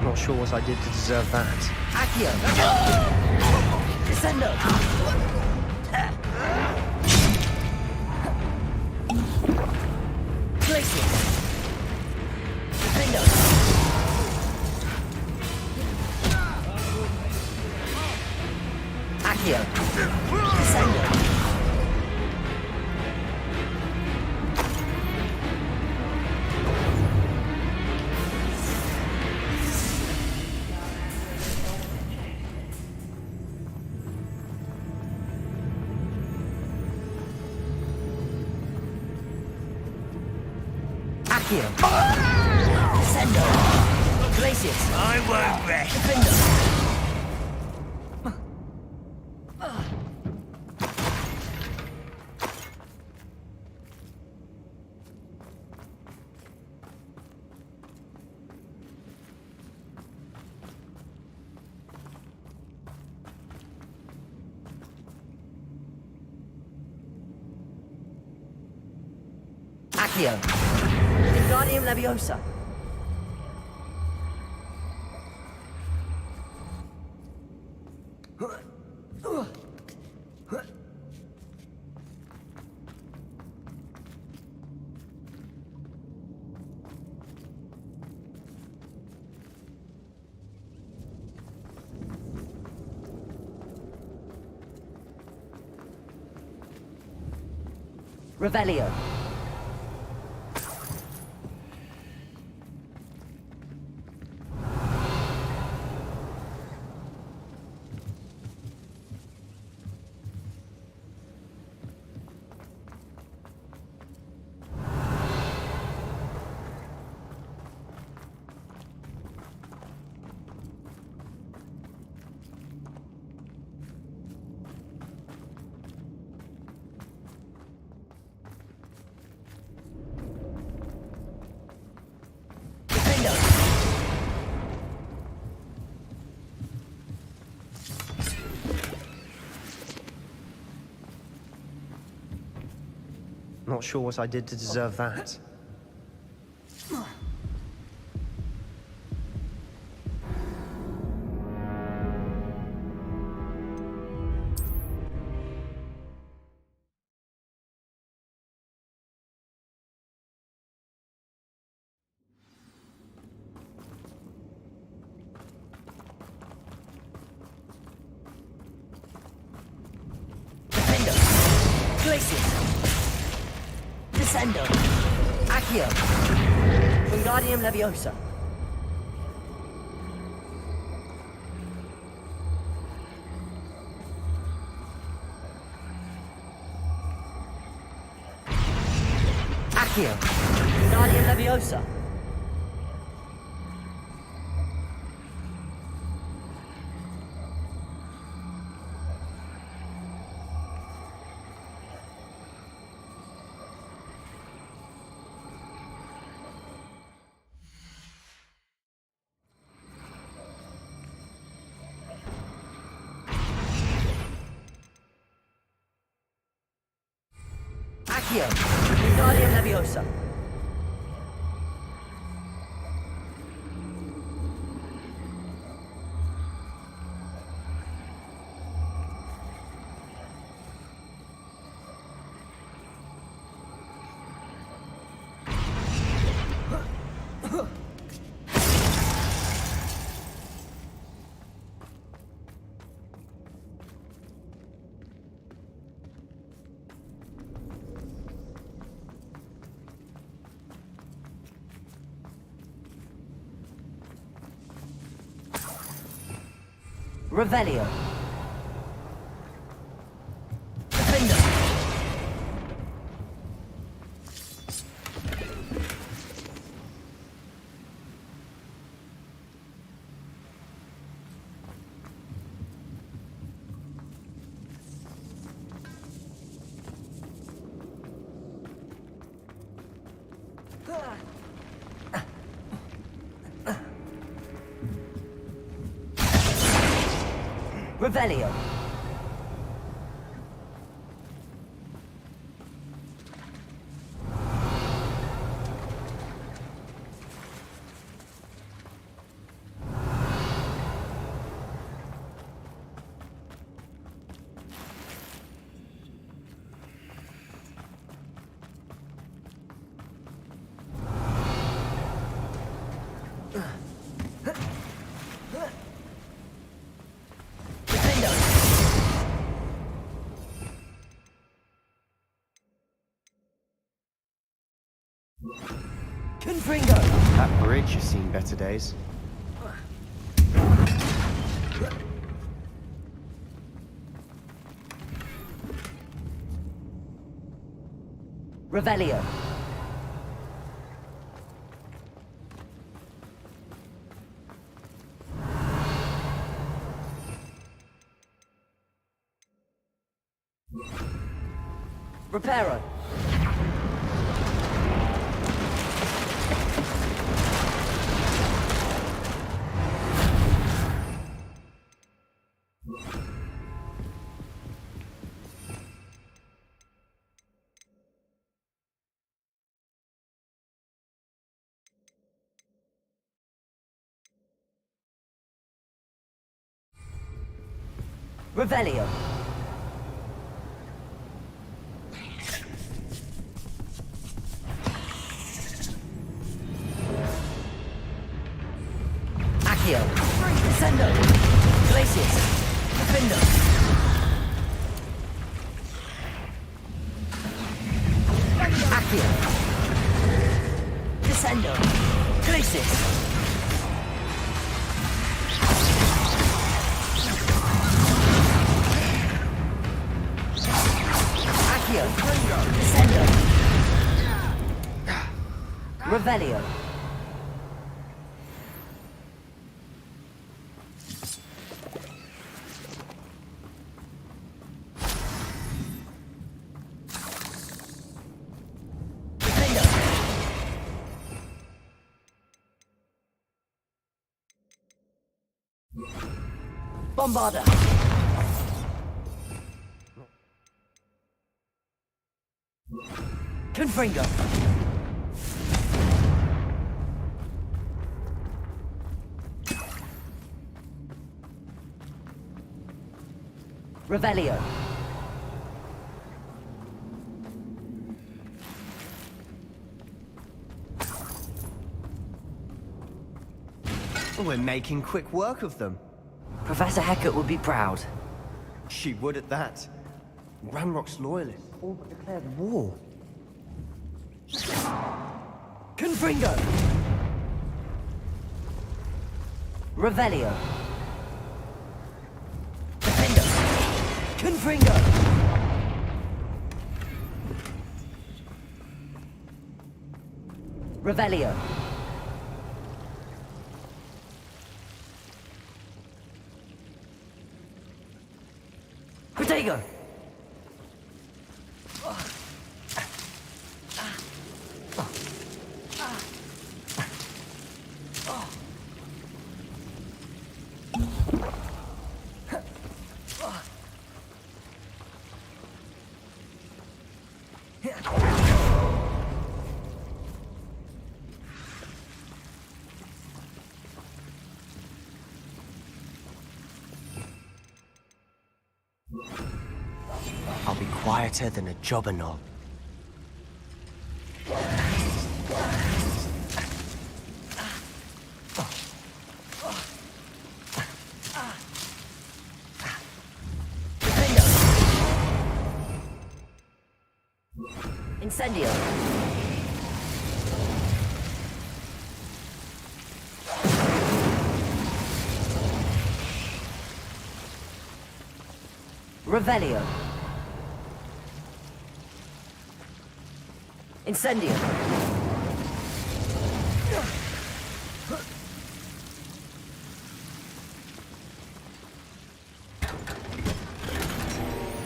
Not sure what I did to deserve that. Accio! Descendo! Glacius! Descendo! Accio! Descendo! Accio! Descendo! Glacius! I won't rest. Defendo! Accio! Wingardium Leviosa! Revelio! Not sure what I did to deserve that. Defendo! Glacius! Descendo! Accio! Wingardium Leviosa! Accio! Wingardium Leviosa! Accio! Wingardium Leviosa! Revelio! Defendo! Revelio! Defendo. Confringo. That bridge has seen better days. Revelio. Reparo. Revelio. Accio. Descendo. Glacius. Defendo. Accio. Descendo. Glacius. Accio. Descendo. Revelio. Bombarda. Confringo. Revelio. We're making quick work of them. Professor Hecat would be proud. She would at that. Ranrock's loyalists all but declared war. Confringo. Revelio. Defendo. Confringo. Revelio. Protego. I'll be quieter than a jobberknoll. Incendio. Revelio. Incendio.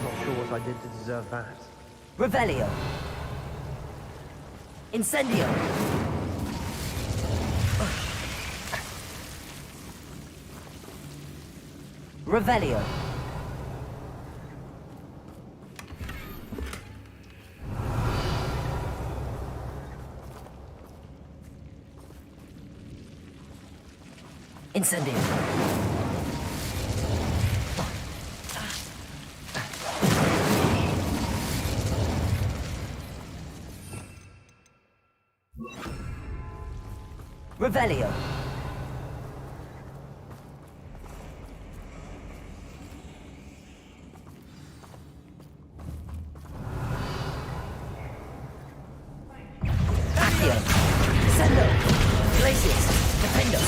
Not sure what I did to deserve that. Revelio. Incendio. Revelio. Incendio. Revelio. Descendo. Glacius. Defendo.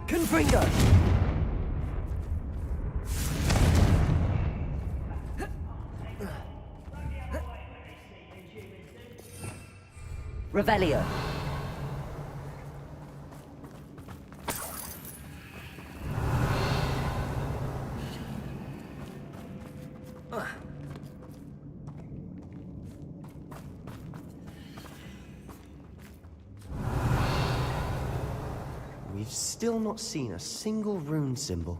Confringo. Revelio. We've still not seen a single rune symbol.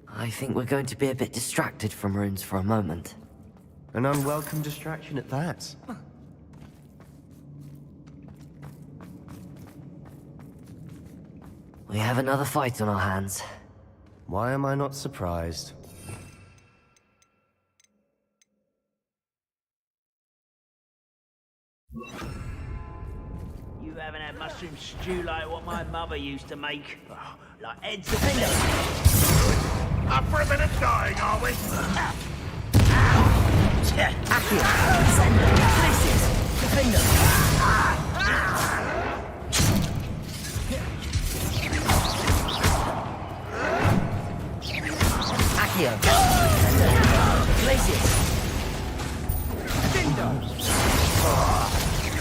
I think we're going to be a bit distracted from runes for a moment. An unwelcome distraction at that. We have another fight on our hands. Why am I not surprised? You haven't had mushroom stew like what my mother used to make. Oh, like heads of Defendo. Up for a bit of dying, are we? Accio. Descendo. Glacius. Defendo. Accio. Glacius.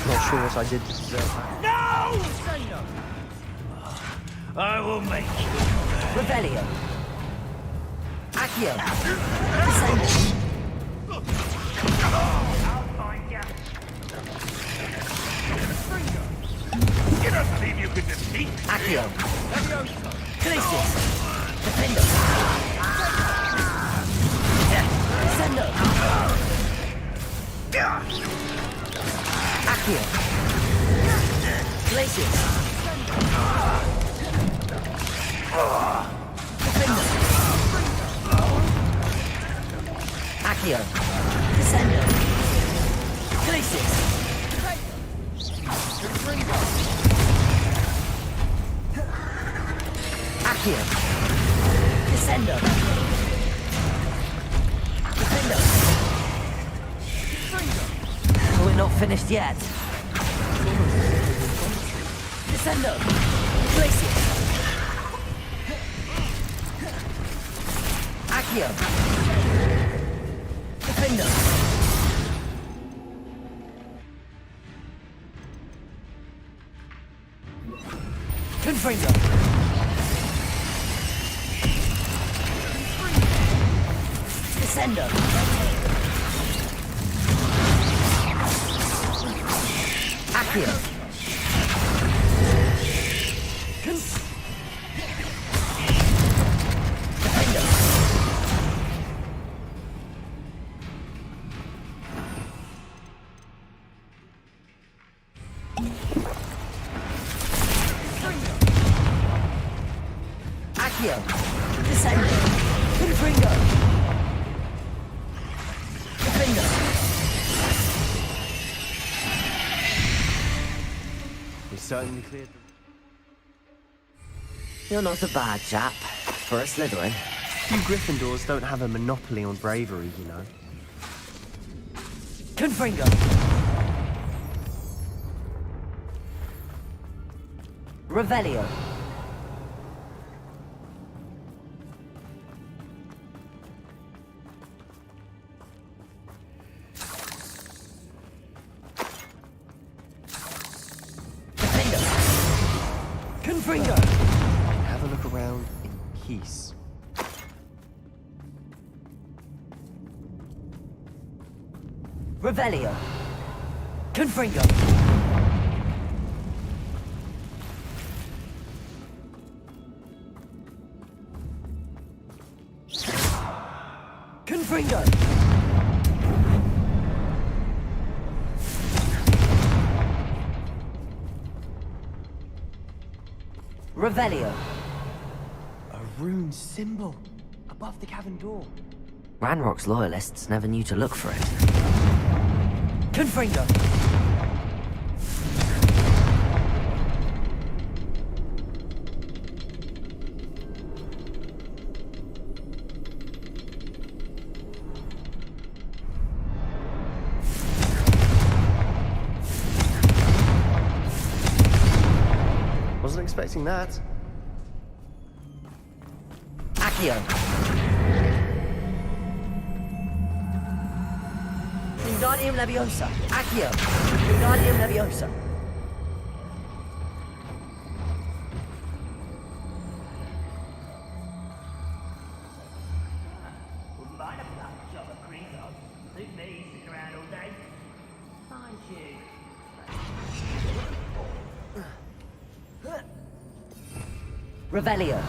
Not sure what I did to deserve that. No! Say no! I will make you. Revelio. Accio. Descendo. I'll find you. You don't believe you can defeat me? Accio. Glacius. Defendo. Descendo. Accio. Glacius. Defendo. Accio. Descendo. Glacius. Accio. Descendo. Defendo. We're not finished yet. Descendo. Glacius. Accio. Defendo. Confringo. Descendo. Accio. Defendo. Accio. Descendo. Confringo. Defendo. We certainly cleared them. You're not a bad chap for a Slytherin. You Gryffindors don't have a monopoly on bravery, you know. Confringo. Revelio. Defendo. Confringo. Have a look around in peace. Revelio. Confringo. Confringo. Revelio. A rune symbol above the cavern door. Ranrock's loyalists never knew to look for it. Confringo! Wasn't expecting that. Accio! Wingardium Leviosa! Accio! Wingardium Leviosa! Wouldn't mind a blood job of Gringotts. Suit me, sitting around all day. Fine tune. Revelio!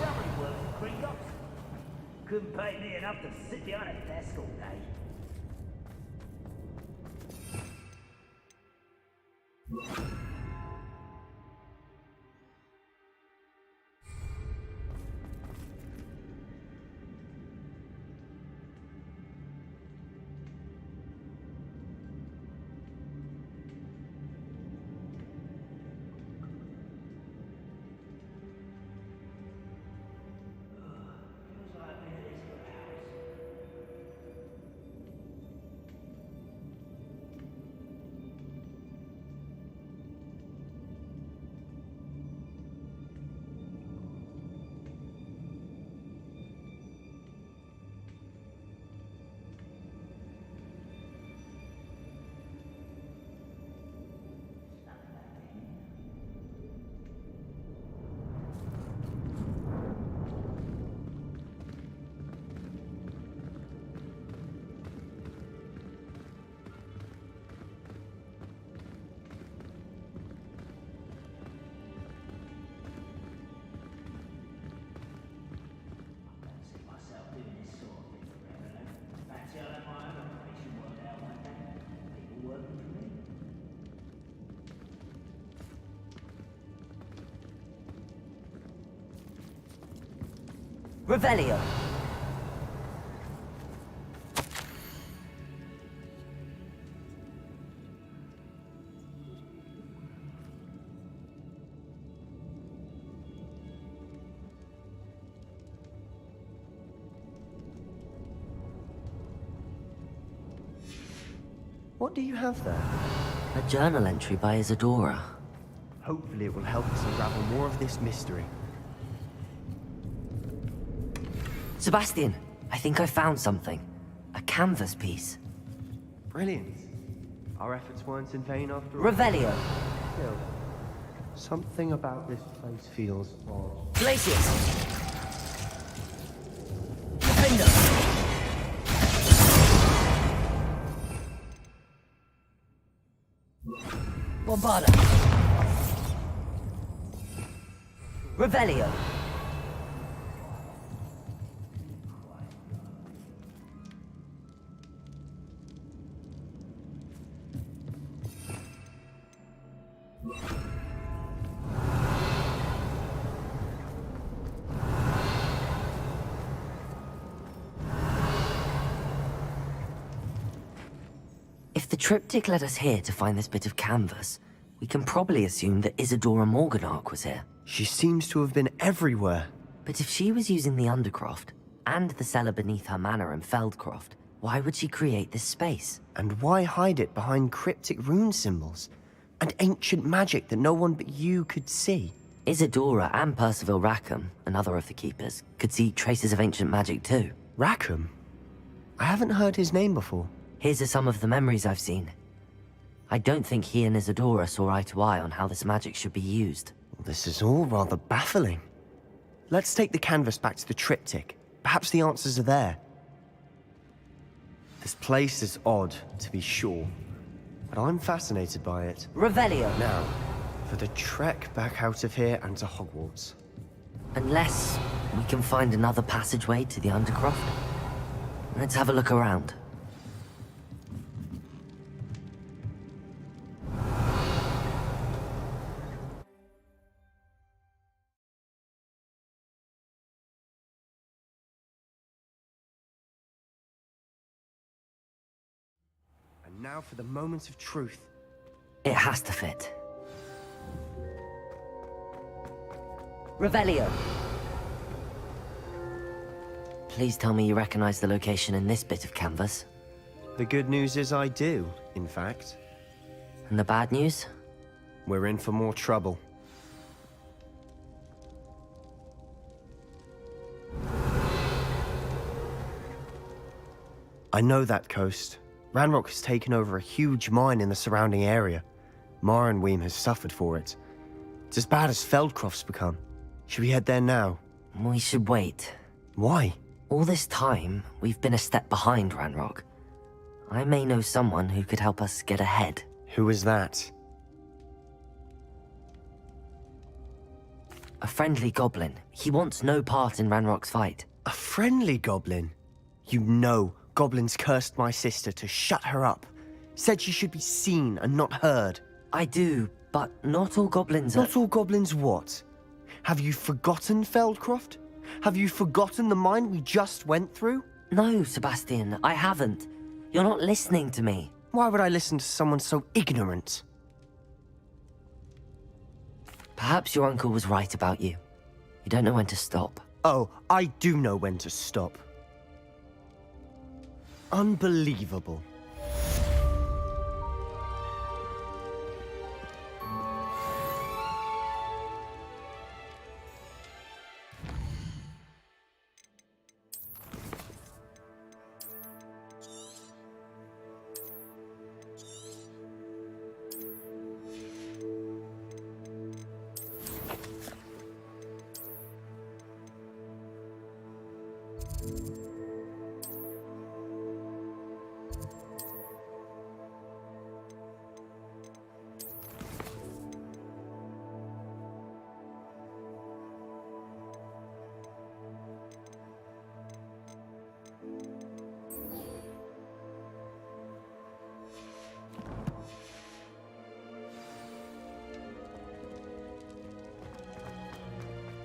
Lovely work for Gringotts. Couldn't pay me enough to sit behind a desk all day. Revelio! What do you have there? A journal entry by Isadora. Hopefully it will help us unravel more of this mystery. Sebastian, I think I found something. A canvas piece. Brilliant. Our efforts weren't in vain after all. Revelio! Still, something about this place feels odd. Glacius! Defender! Bombarda! Revelio! If the triptych led us here to find this bit of canvas, we can probably assume that Isadora Morganach was here. She seems to have been everywhere. But if she was using the Undercroft, and the cellar beneath her manor in Feldcroft, why would she create this space? And why hide it behind cryptic rune symbols? And ancient magic that no one but you could see? Isadora and Percival Rackham, another of the Keepers, could see traces of ancient magic too. Rackham? I haven't heard his name before. Here's some of the memories I've seen. I don't think he and Isadora saw eye to eye on how this magic should be used. This is all rather baffling. Let's take the canvas back to the triptych. Perhaps the answers are there. This place is odd, to be sure, but but I'm fascinated by it. Revelio. Now, for the trek back out of here and to Hogwarts. Unless we can find another passageway to the Undercroft. Let's have a look around. And now for the moment of truth. It has to fit. Revelio. Please tell me you recognize the location in this bit of canvas. The good news is I do, in fact. And the bad news? We're in for more trouble. I know that coast. Ranrock has taken over a huge mine in the surrounding area. Marrenweem has suffered for it. It's as bad as Feldcroft's become. Should we head there now? We should wait. Why? All this time, we've been a step behind Ranrock. I may know someone who could help us get ahead. Who is that? A friendly goblin. He wants no part in Ranrock's fight. A friendly goblin? You know, goblins cursed my sister to shut her up. Said she should be seen and not heard. I do, but not all goblins are... Not all goblins what? Have you forgotten Feldcroft? Have you forgotten the mine we just went through? No, Sebastian, I haven't. You're not listening to me. Why would I listen to someone so ignorant? Perhaps your uncle was right about you. You don't know when to stop. Oh, I do know when to stop. Unbelievable.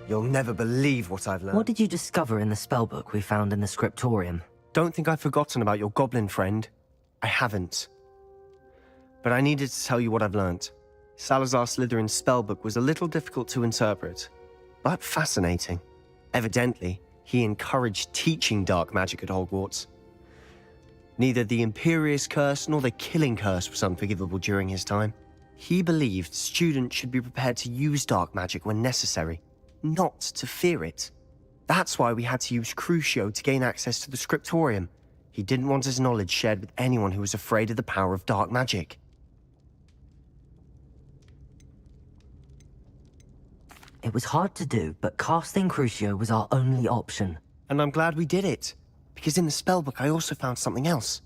You'll never believe what I've learned. What did you discover in the spellbook we found in the scriptorium? Don't think I've forgotten about your goblin friend. I haven't. But I needed to tell you what I've learnt. Salazar Slytherin's spellbook was a little difficult to interpret, but fascinating. Evidently, he encouraged teaching dark magic at Hogwarts. Neither the Imperious Curse nor the Killing Curse was unforgivable during his time. He believed students should be prepared to use dark magic when necessary, not to fear it. That's why we had to use Crucio to gain access to the scriptorium. He didn't want his knowledge shared with anyone who was afraid of the power of dark magic. It was hard to do, but casting Crucio was our only option. And I'm glad we did it, because in the spellbook I also found something else.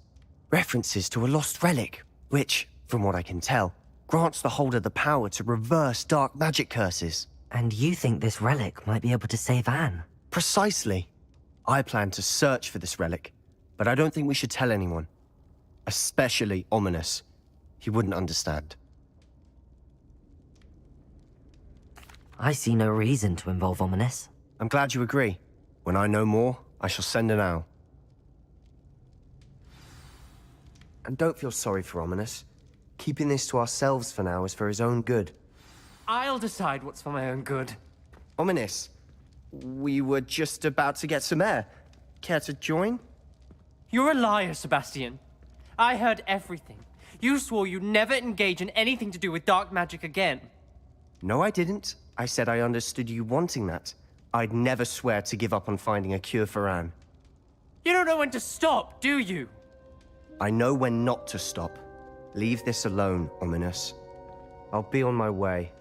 References to a lost relic, which, from what I can tell, grants the holder the power to reverse dark magic curses. And you think this relic might be able to save Anne? Precisely. I plan to search for this relic, but I don't think we should tell anyone. Especially Ominous. He wouldn't understand. I see no reason to involve Ominous. I'm glad you agree. When I know more, I shall send an owl. And don't feel sorry for Ominous. Keeping this to ourselves for now is for his own good. I'll decide what's for my own good. Ominous, we were just about to get some air. Care to join? You're a liar, Sebastian. I heard everything. You swore you'd never engage in anything to do with dark magic again. No, I didn't. I said I understood you wanting that. I'd never swear to give up on finding a cure for Anne. You don't know when to stop, do you? I know when not to stop. Leave this alone, Ominous. I'll be on my way.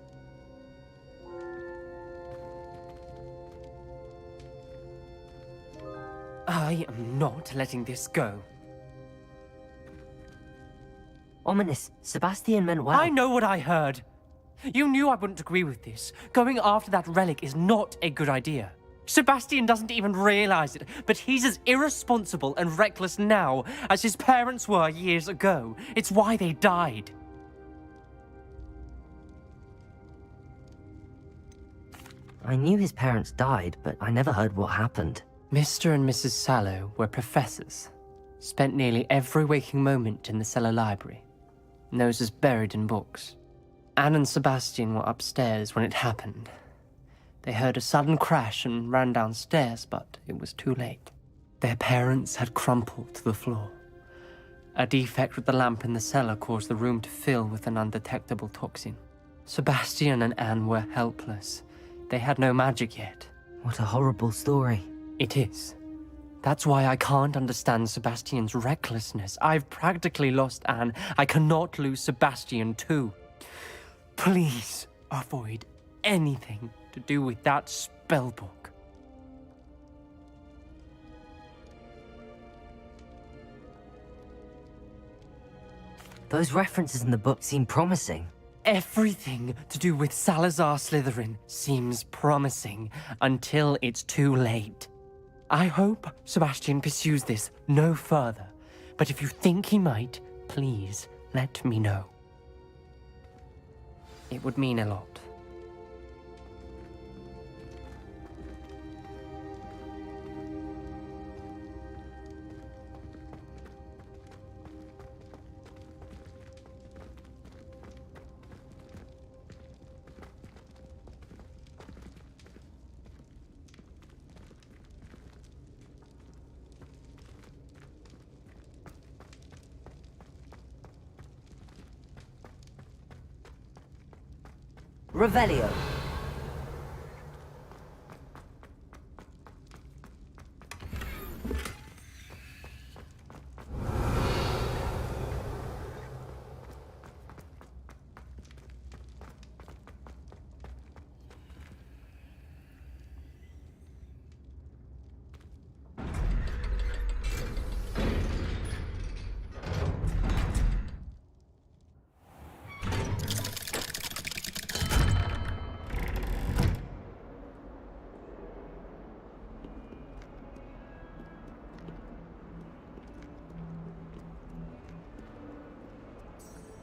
I am not letting this go. Ominous. Sebastian meant well. I know what I heard. You knew I wouldn't agree with this. Going after that relic is not a good idea. Sebastian doesn't even realize it, but he's as irresponsible and reckless now as his parents were years ago. It's why they died. I knew his parents died, but I never heard what happened. Mr. and Mrs. Sallow were professors. Spent nearly every waking moment in the cellar library. Noses buried in books. Anne and Sebastian were upstairs when it happened. They heard a sudden crash and ran downstairs, but it was too late. Their parents had crumpled to the floor. A defect with the lamp in the cellar caused the room to fill with an undetectable toxin. Sebastian and Anne were helpless. They had no magic yet. What a horrible story. It is. That's why I can't understand Sebastian's recklessness. I've practically lost Anne. I cannot lose Sebastian too. Please avoid anything to do with that spellbook. Those references in the book seem promising. Everything to do with Salazar Slytherin seems promising until it's too late. I hope Sebastian pursues this no further, but if you think he might, please let me know. It would mean a lot. Revelio.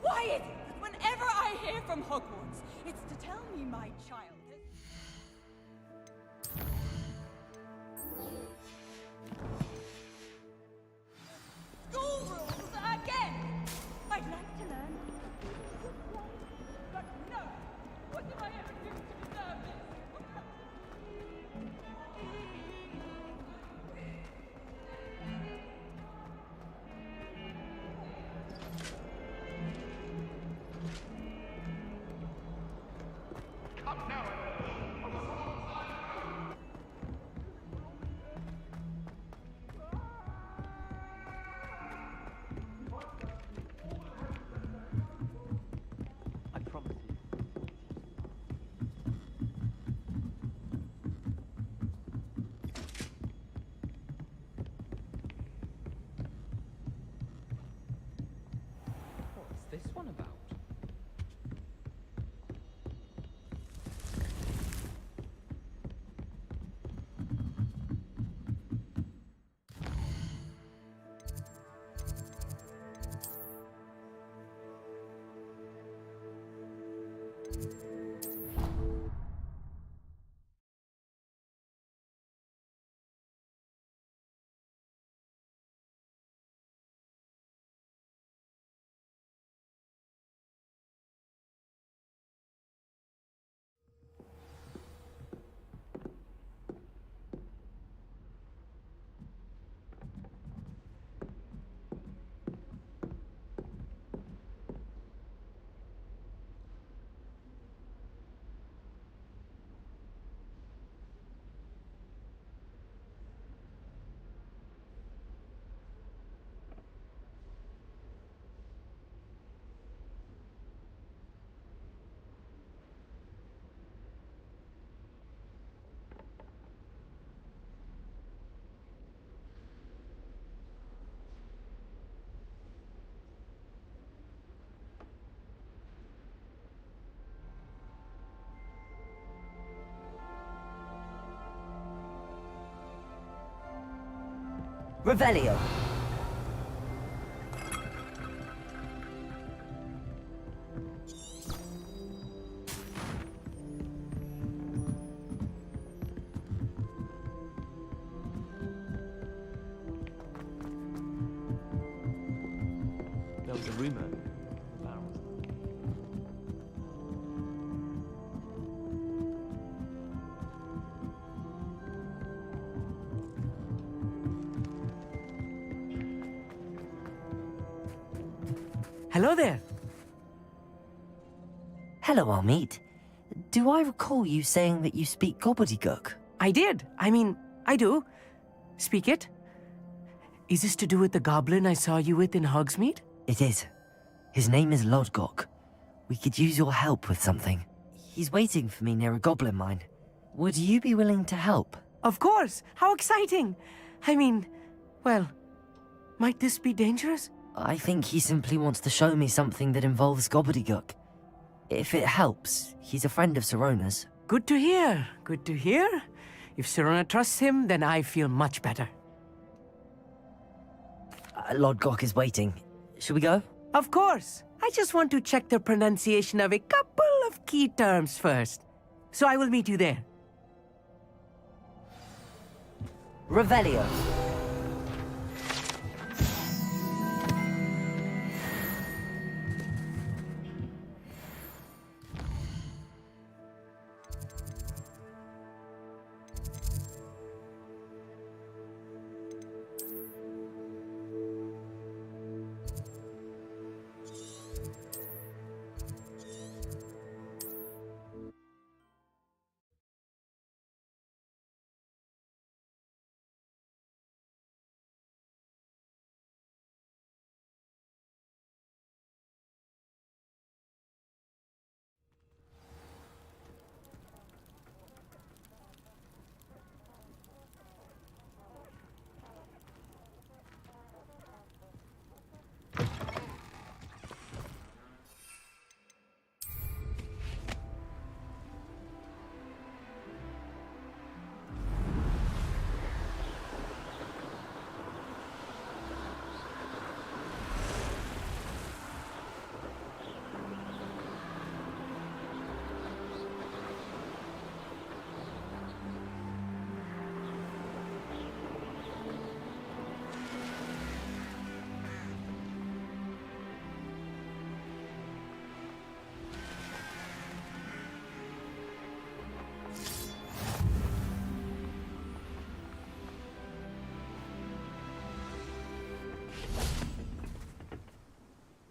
Why is it that whenever I hear from Hogwarts, it's to tell me my child has... School rules again! I'd like to learn. But no! What did I ever do to deserve this? I promise you. What's this one about? Revelio. There was a rumor. Hello there. Hello, Amit. Do I recall you saying that you speak gobbledygook? I did. I mean, I do. Speak it. Is this to do with the goblin I saw you with in Hogsmeade? It is. His name is Lodgok. We could use your help with something. He's waiting for me near a goblin mine. Would you be willing to help? Of course. How exciting. I mean, well, might this be dangerous? I think he simply wants to show me something that involves gobbledygook. If it helps, he's a friend of Sirona's. Good to hear. Good to hear. If Sirona trusts him, then I feel much better. Lodgok is waiting. Should we go? Of course. I just want to check the pronunciation of a couple of key terms first. So I will meet you there. Revelio.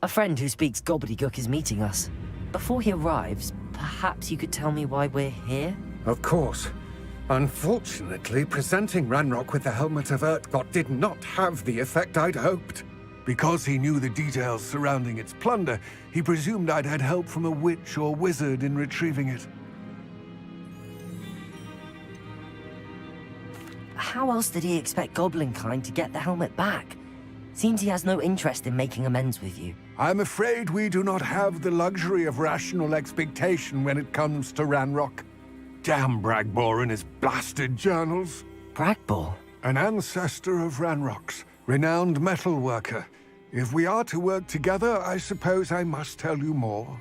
A friend who speaks gobbledygook is meeting us. Before he arrives, perhaps you could tell me why we're here? Of course. Unfortunately, presenting Ranrock with the Helmet of Urtkot did not have the effect I'd hoped. Because he knew the details surrounding its plunder, he presumed I'd had help from a witch or wizard in retrieving it. How else did he expect Goblinkind to get the helmet back? Seems he has no interest in making amends with you. I'm afraid we do not have the luxury of rational expectation when it comes to Ranrock. Damn Bragbor and his blasted journals. Bragbor? An ancestor of Ranrock's, renowned metalworker. If we are to work together, I suppose I must tell you more.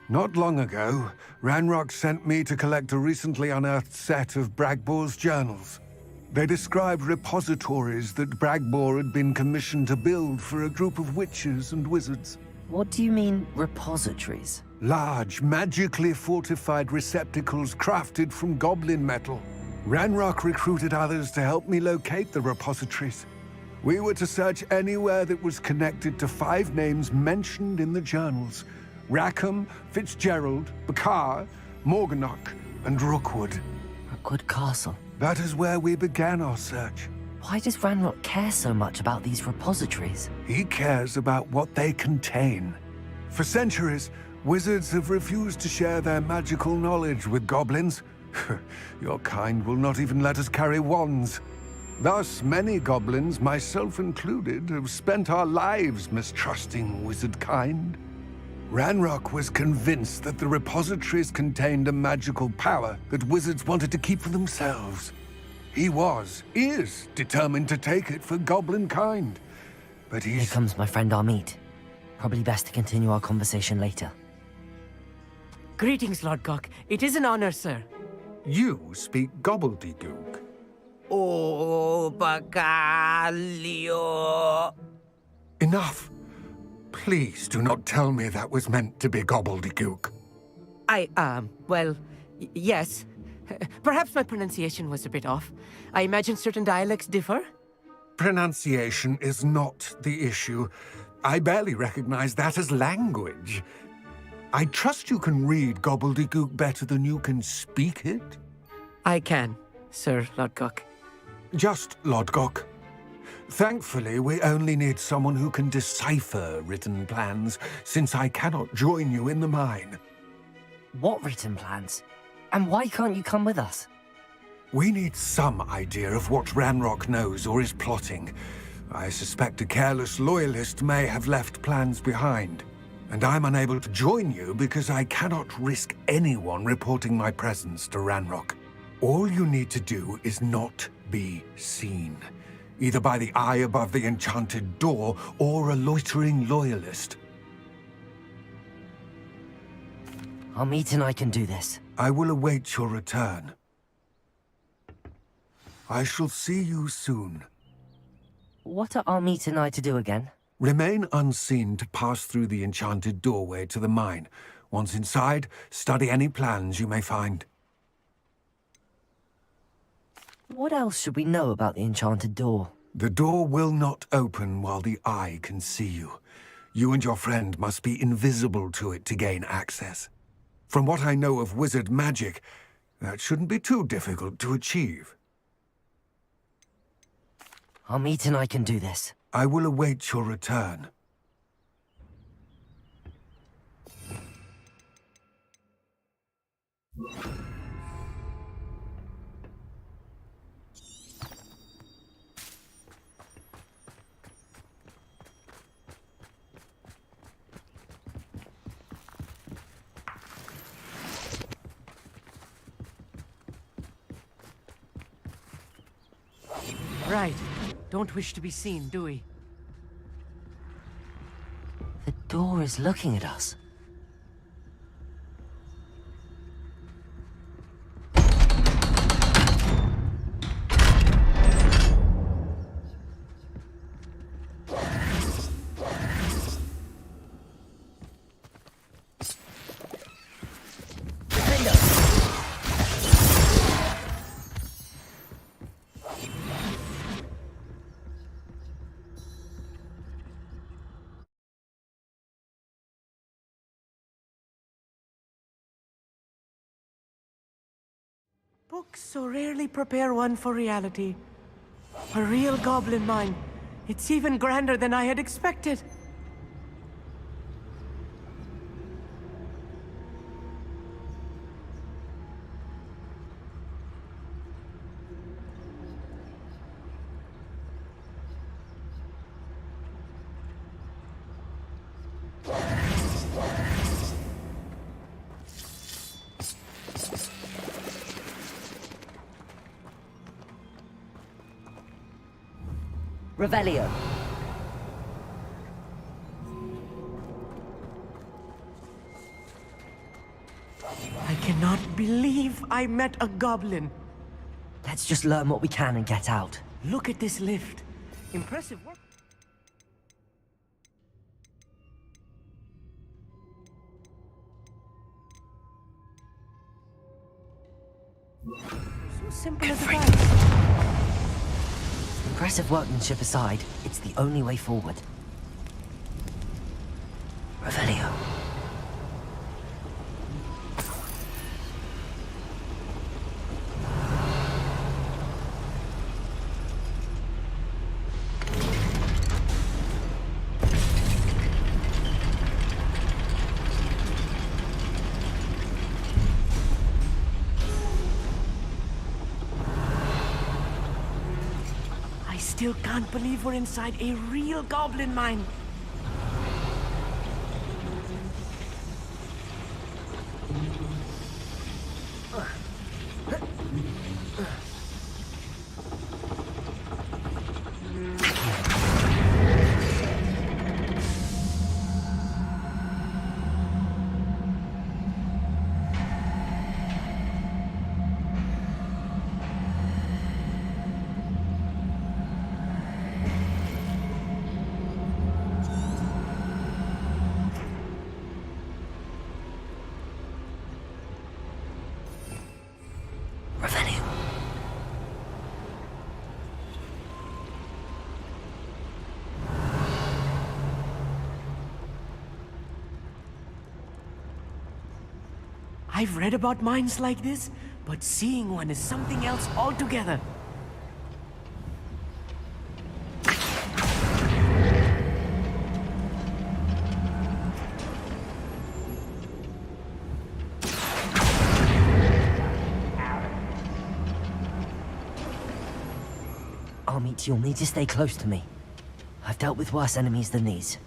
Not long ago, Ranrock sent me to collect a recently unearthed set of Bragbor's journals. They described repositories that Bragbor had been commissioned to build for a group of witches and wizards. What do you mean, repositories? Large, magically fortified receptacles crafted from goblin metal. Ranrock recruited others to help me locate the repositories. We were to search anywhere that was connected to 5 names mentioned in the journals: Rackham, Fitzgerald, Bakar, Morganach, and Rookwood. Rookwood Castle. That is where we began our search. Why does Ranrock care so much about these repositories? He cares about what they contain. For centuries, wizards have refused to share their magical knowledge with goblins. Your kind will not even let us carry wands. Thus, many goblins, myself included, have spent our lives mistrusting wizard kind. Ranrock was convinced that the repositories contained a magical power that wizards wanted to keep for themselves. He is determined to take it for goblin kind. But Here he's... comes my friend Amit. Probably best to continue our conversation later. Greetings, Lord Gok. It is an honor, sir. You speak gobbledygook. Oh, Bacalio. Enough. Please do not tell me that was meant to be gobbledygook. Yes. Perhaps my pronunciation was a bit off. I imagine certain dialects differ. Pronunciation is not the issue. I barely recognize that as language. I trust you can read gobbledygook better than you can speak it? I can, Sir Lord Gok. Just Lodgok. Thankfully, we only need someone who can decipher written plans, since I cannot join you in the mine. What written plans? And why can't you come with us? We need some idea of what Ranrock knows or is plotting. I suspect a careless loyalist may have left plans behind. And I'm unable to join you because I cannot risk anyone reporting my presence to Ranrock. All you need to do is not be seen, either by the eye above the enchanted door or a loitering loyalist. Amit and I can do this. I will await your return. I shall see you soon. What are Amit and I to do again? Remain unseen to pass through the enchanted doorway to the mine. Once inside, study any plans you may find. What else should we know about the enchanted door? The door will not open while the eye can see you. You and your friend must be invisible to it to gain access. From what I know of wizard magic, that shouldn't be too difficult to achieve. Amit and I can do this. I will await your return. Right. Don't wish to be seen, do we? The door is looking at us. Books so rarely prepare one for reality. A real goblin mine. It's even grander than I had expected. Revelio. I cannot believe I met a goblin. Let's just learn what we can and get out. Look at this lift. Impressive work. So simple as that. Impressive workmanship aside, it's the only way forward. Revelio. I still can't believe we're inside a real goblin mine. I've read about mines like this, but seeing one is something else altogether. Amit, you'll need to stay close to me. I've dealt with worse enemies than these.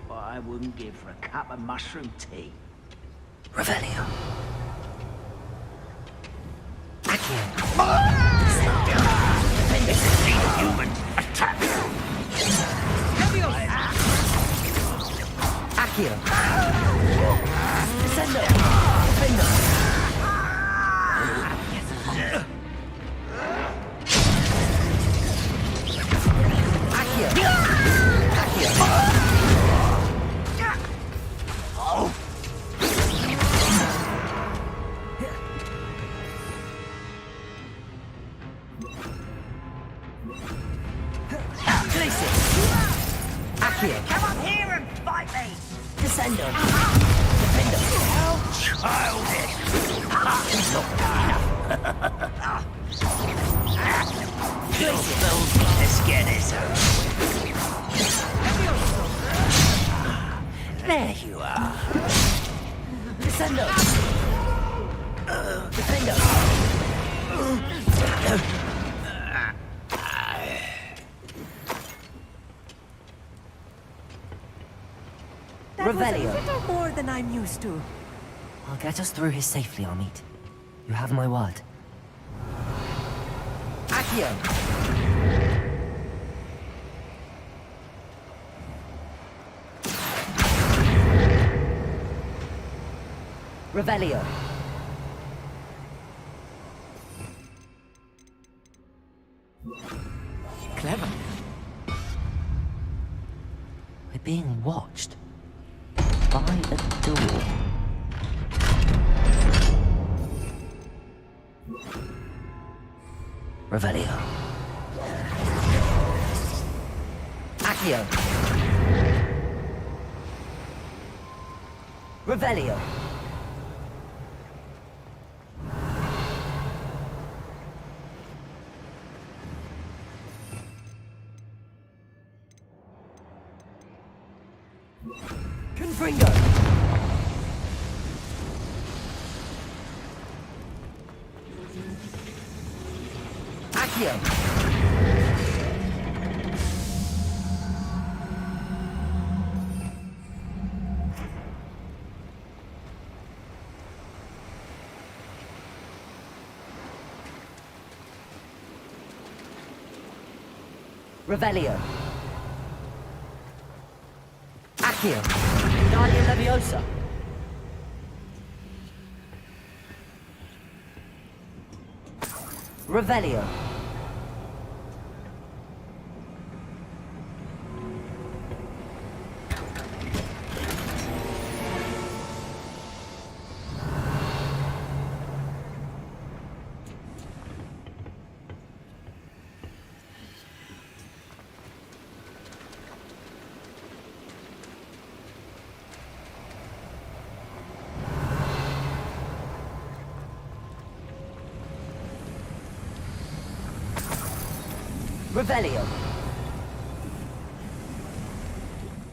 What I wouldn't give for a cup of mushroom tea. Revelio. This is inhuman. Attack! Accio. Descendo. Defendo. Accio. Accio. Come up here and fight me! Descendo. Defender! Childish! He's not enough! Kill those Esquenes! There you are! Descendo. Defendo. That was a Revelio. little more than I'm used to. I'll get us through here safely, Amit. You have my word. Accio. Revelio. Clever. We're being watched. By a door. Revelio. Accio. Revelio. Confringo. Accio. Revelio. Accio. Guardian Leviosa. Revelio. Revelio.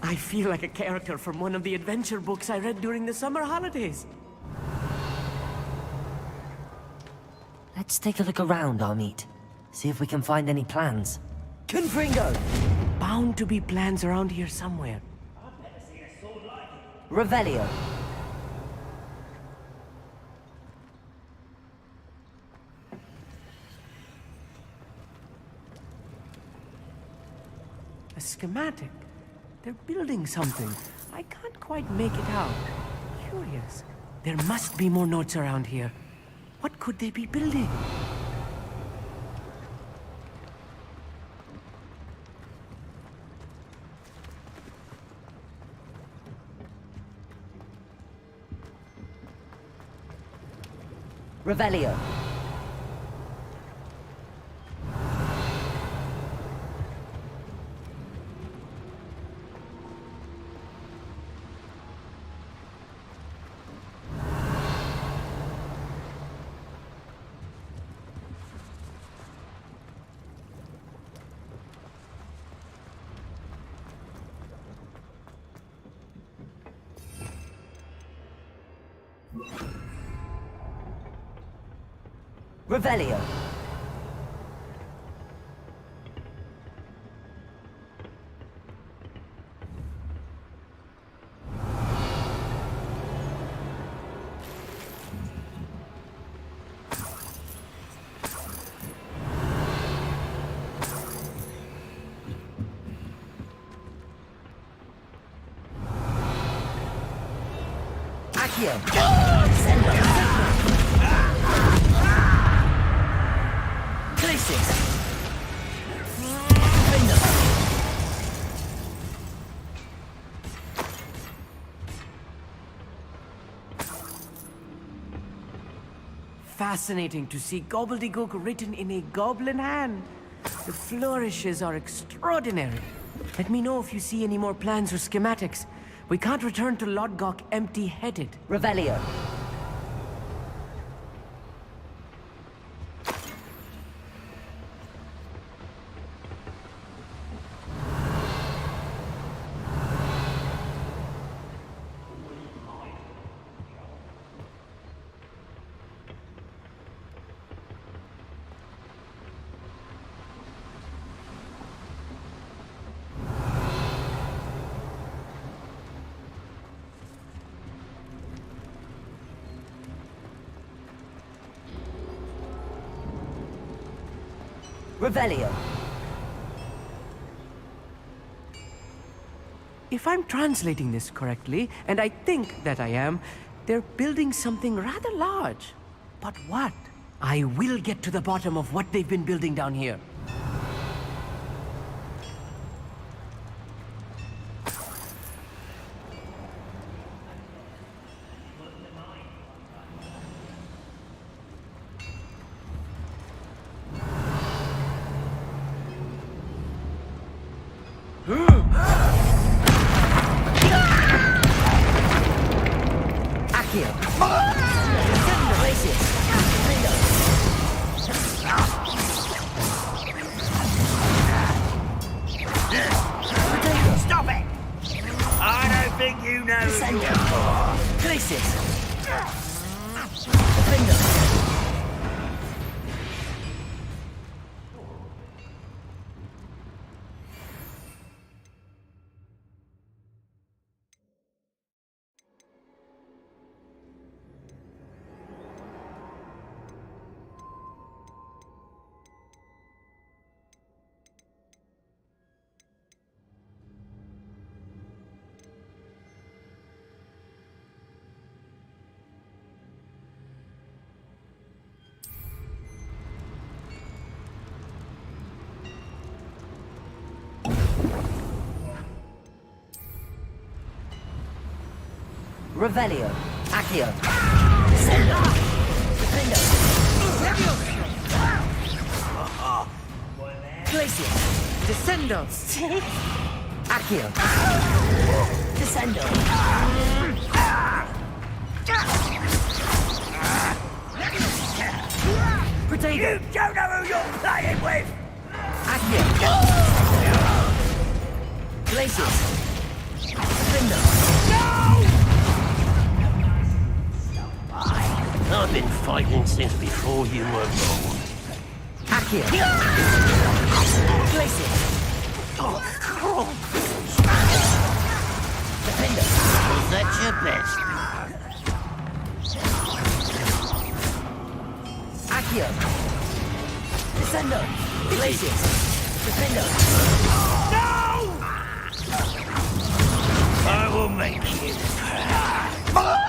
I feel like a character from one of the adventure books I read during the summer holidays. Let's take a look around, Amit. See if we can find any plans. Confringo. Bound to be plans around here somewhere. Revelio. A schematic. They're building something. I can't quite make it out. Curious. There must be more notes around here. What could they be building? Revelio. Revelio. Accio. Sendo. Glacius. Window. Fascinating to see gobbledygook written in a goblin hand. The flourishes are extraordinary. Let me know if you see any more plans or schematics. We can't return to Lodgok empty-headed. Revelio. Revelio. If I'm translating this correctly, and I think that I am, they're building something rather large. But what? I will get to the bottom of what they've been building down here. Accio. Glacius. Stop it! I don't think you know who you are. Glacius. Window. Revelio. Accio. Sendo. Defendo. Glacius. Descendo! Accio. Descendo. Potato. You don't know who you're playing with! Accio. Glacius. Defendo. I've been fighting since before you were born. Accio. Glacius. Defendo. Is that your best? Accio. Descendo. Glacius. Defendo. I will make you proud.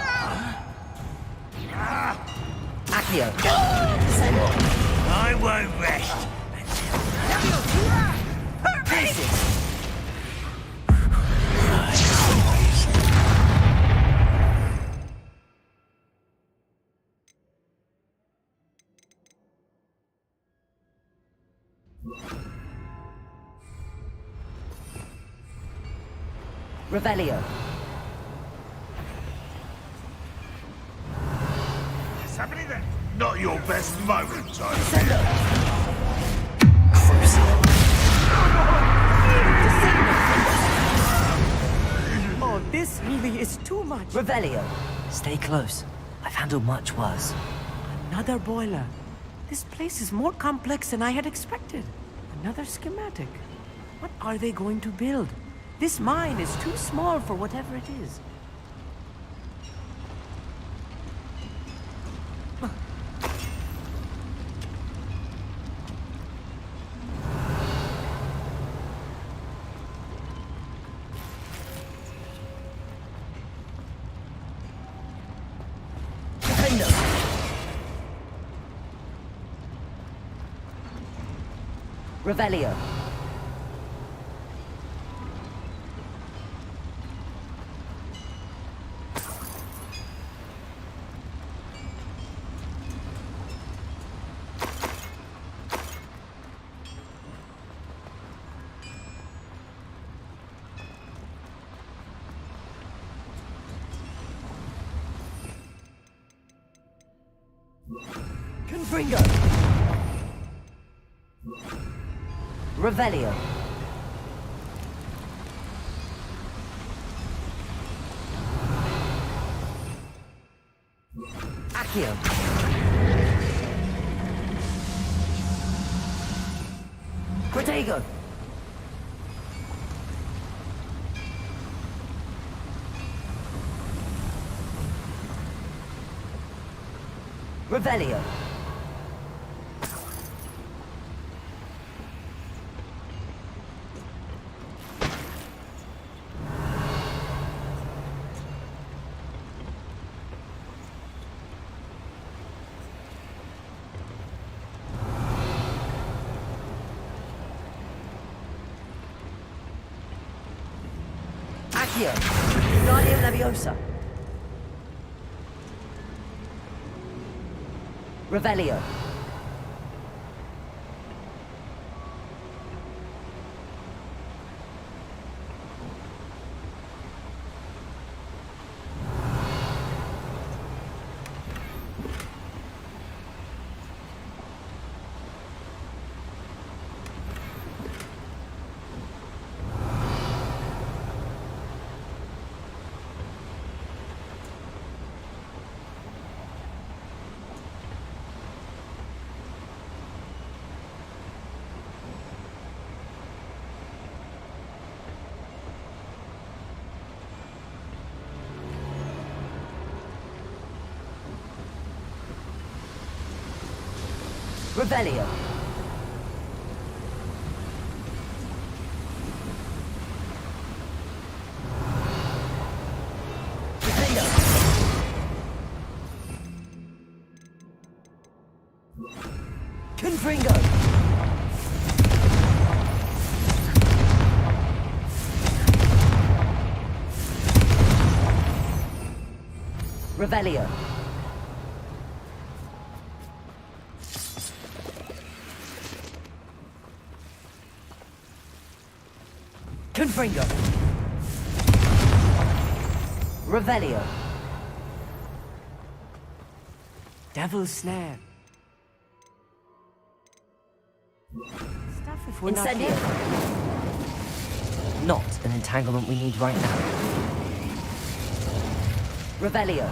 Accio. Descendo. I won't rest Glacius. Revelio. Is happening there? Not your best moment, I Descendo. Oh, this really is too much. Revelio. Stay close. I've handled much worse. Another boiler. This place is more complex than I had expected. Another schematic. What are they going to build? This mine is too small for whatever it is. Defender. Revelio. Confringo. Revelio. Accio. Protego. Revelio. Accio. Guardian Leviosa. Revelio. Revelio. Defendo. Confringo. Revelio. Confringo. Revelio. Devil's Snare. Stuff if we're not Incendio. careful. Not an entanglement we need right now. Revelio.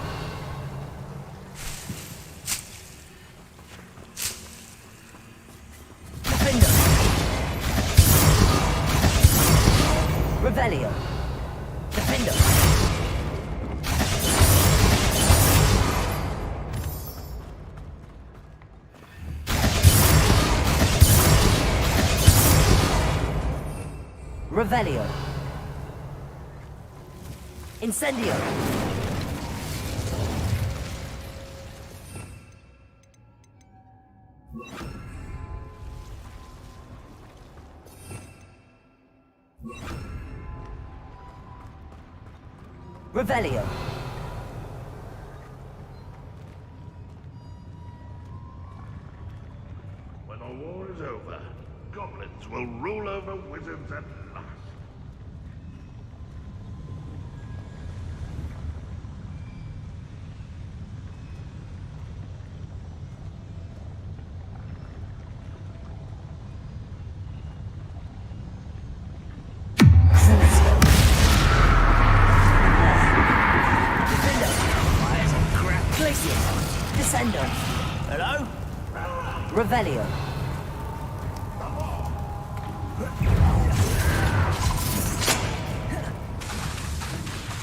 Defender. Revelio. Defender. Revelio. Incendio. Revelio. When the war is over, goblins will rule over wizards at last. Glacius! Descendo! Hello? Revelio!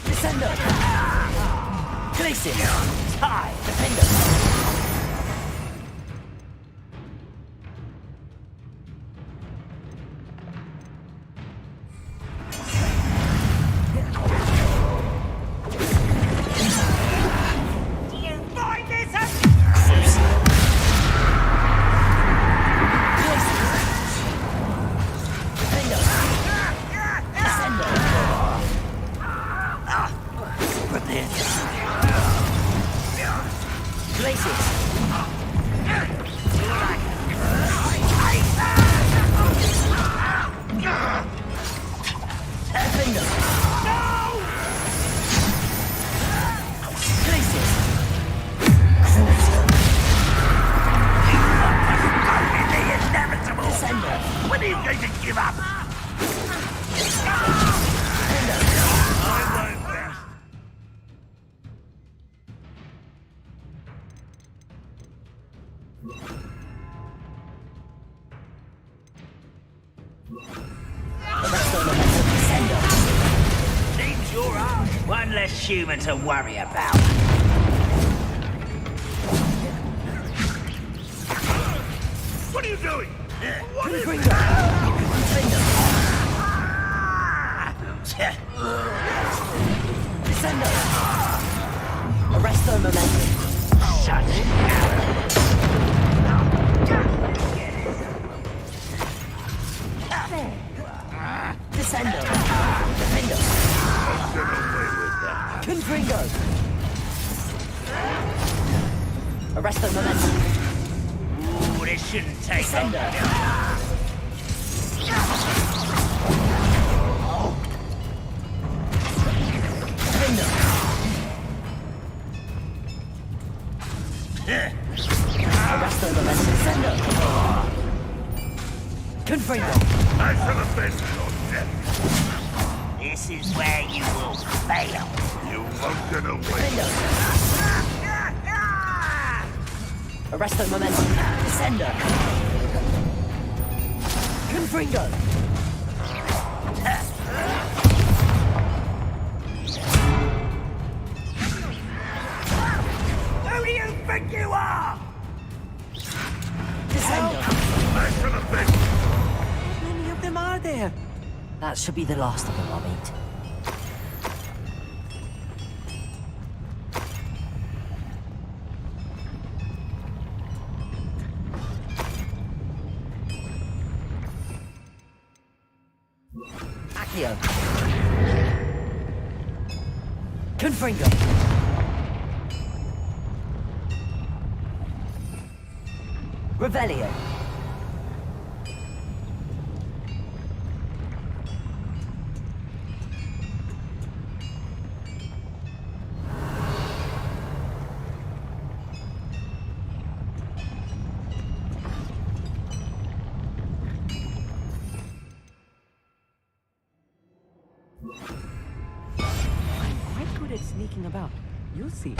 Descendo! Glacius! Hi. Defendo! Do you find this a... Defendo! Descendo! Glacius! Defendo! Glacius! Inevitable. Descendo! When are you going to give up? Seems you're up. One less human to worry about. What are you doing? What is Descendo! Arresto momentum. Such Descendo! Defendo! Confringo! Arresto momentum. Ooh, this shouldn't take long. Descendo! Defendo! Arresto momentum. Descendo! Confringo! I shall avenge your death. This is where you will fail. You won't get away. Defendo! Arresto momentum. Descendo! Confringo! Who do you think you are? Descendo! I shall avenge you. How many of them are there? That should be the last of them I'll meet. Accio. Confringo. Revelio. I'm quite good at sneaking about. You'll see.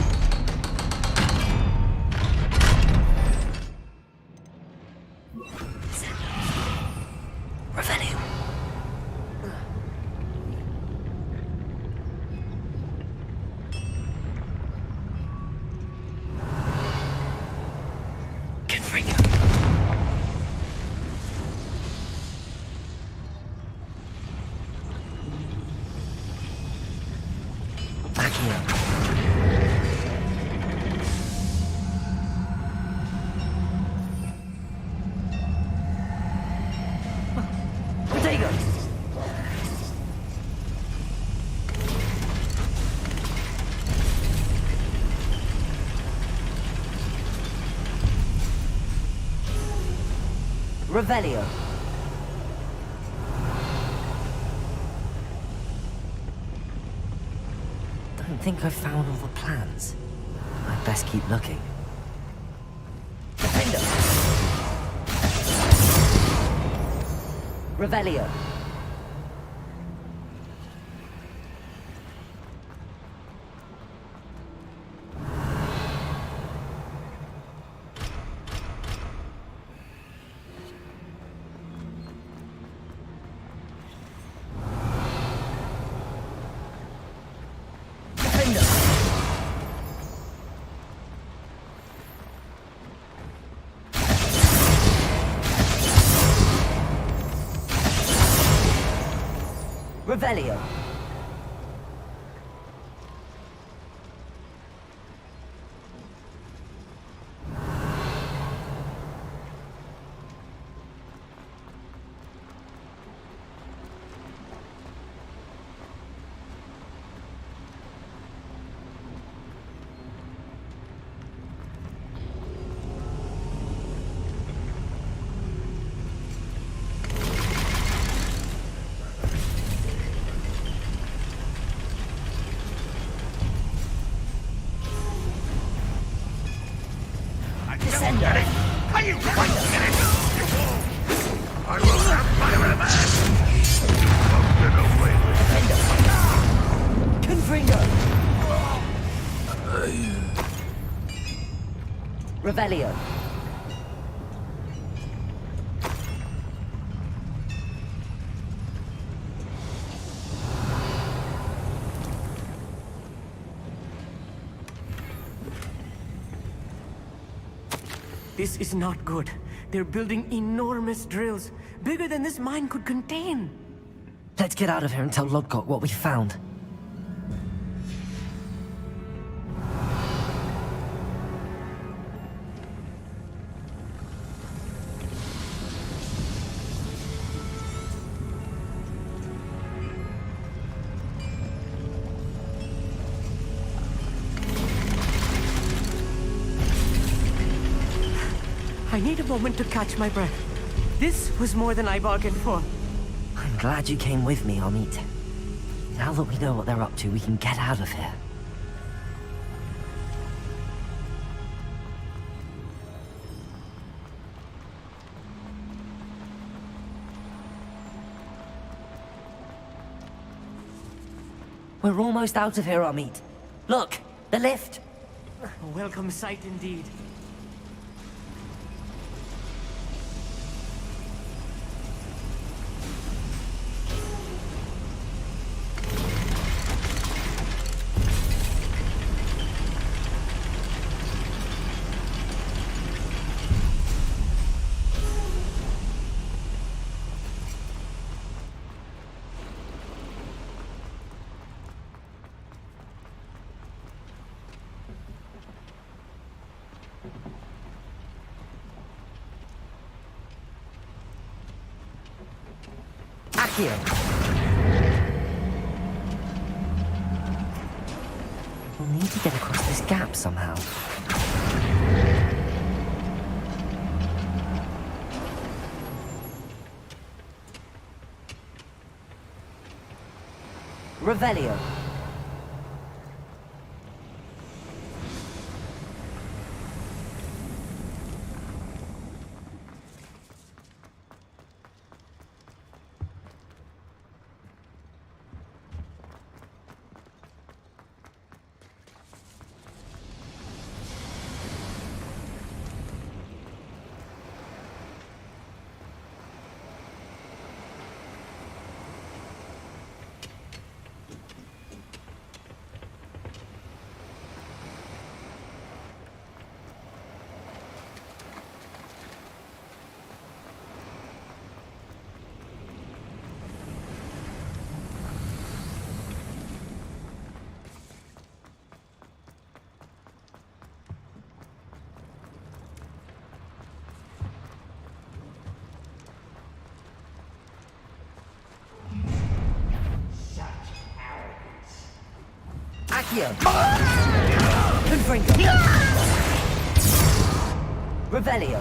Revelio. Confringo. Accio. Protego. Revelio. Don't think I've found all the plans. I'd best keep looking. Defendo. Revelio. Revelio. Get it? Are you quite finished? I will have my revenge! Get away with Confringo. Revelio. This is not good. They're building enormous drills, bigger than this mine could contain. Let's get out of here and tell Lodgok what we found. I need a moment to catch my breath. This was more than I bargained for. I'm glad you came with me, Amit. Now that we know what they're up to, we can get out of here. We're almost out of here, Amit. Look, the lift. A welcome sight indeed. Accio. We'll need to get across this gap somehow. Revelio. Accio. Confringo. Revelio.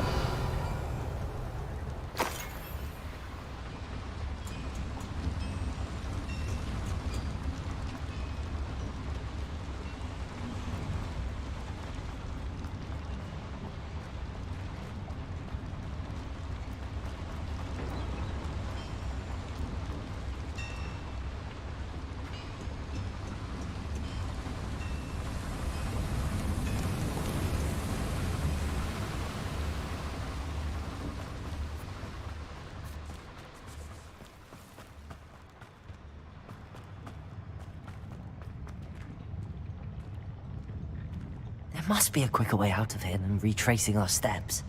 There must be a quicker way out of here than retracing our steps.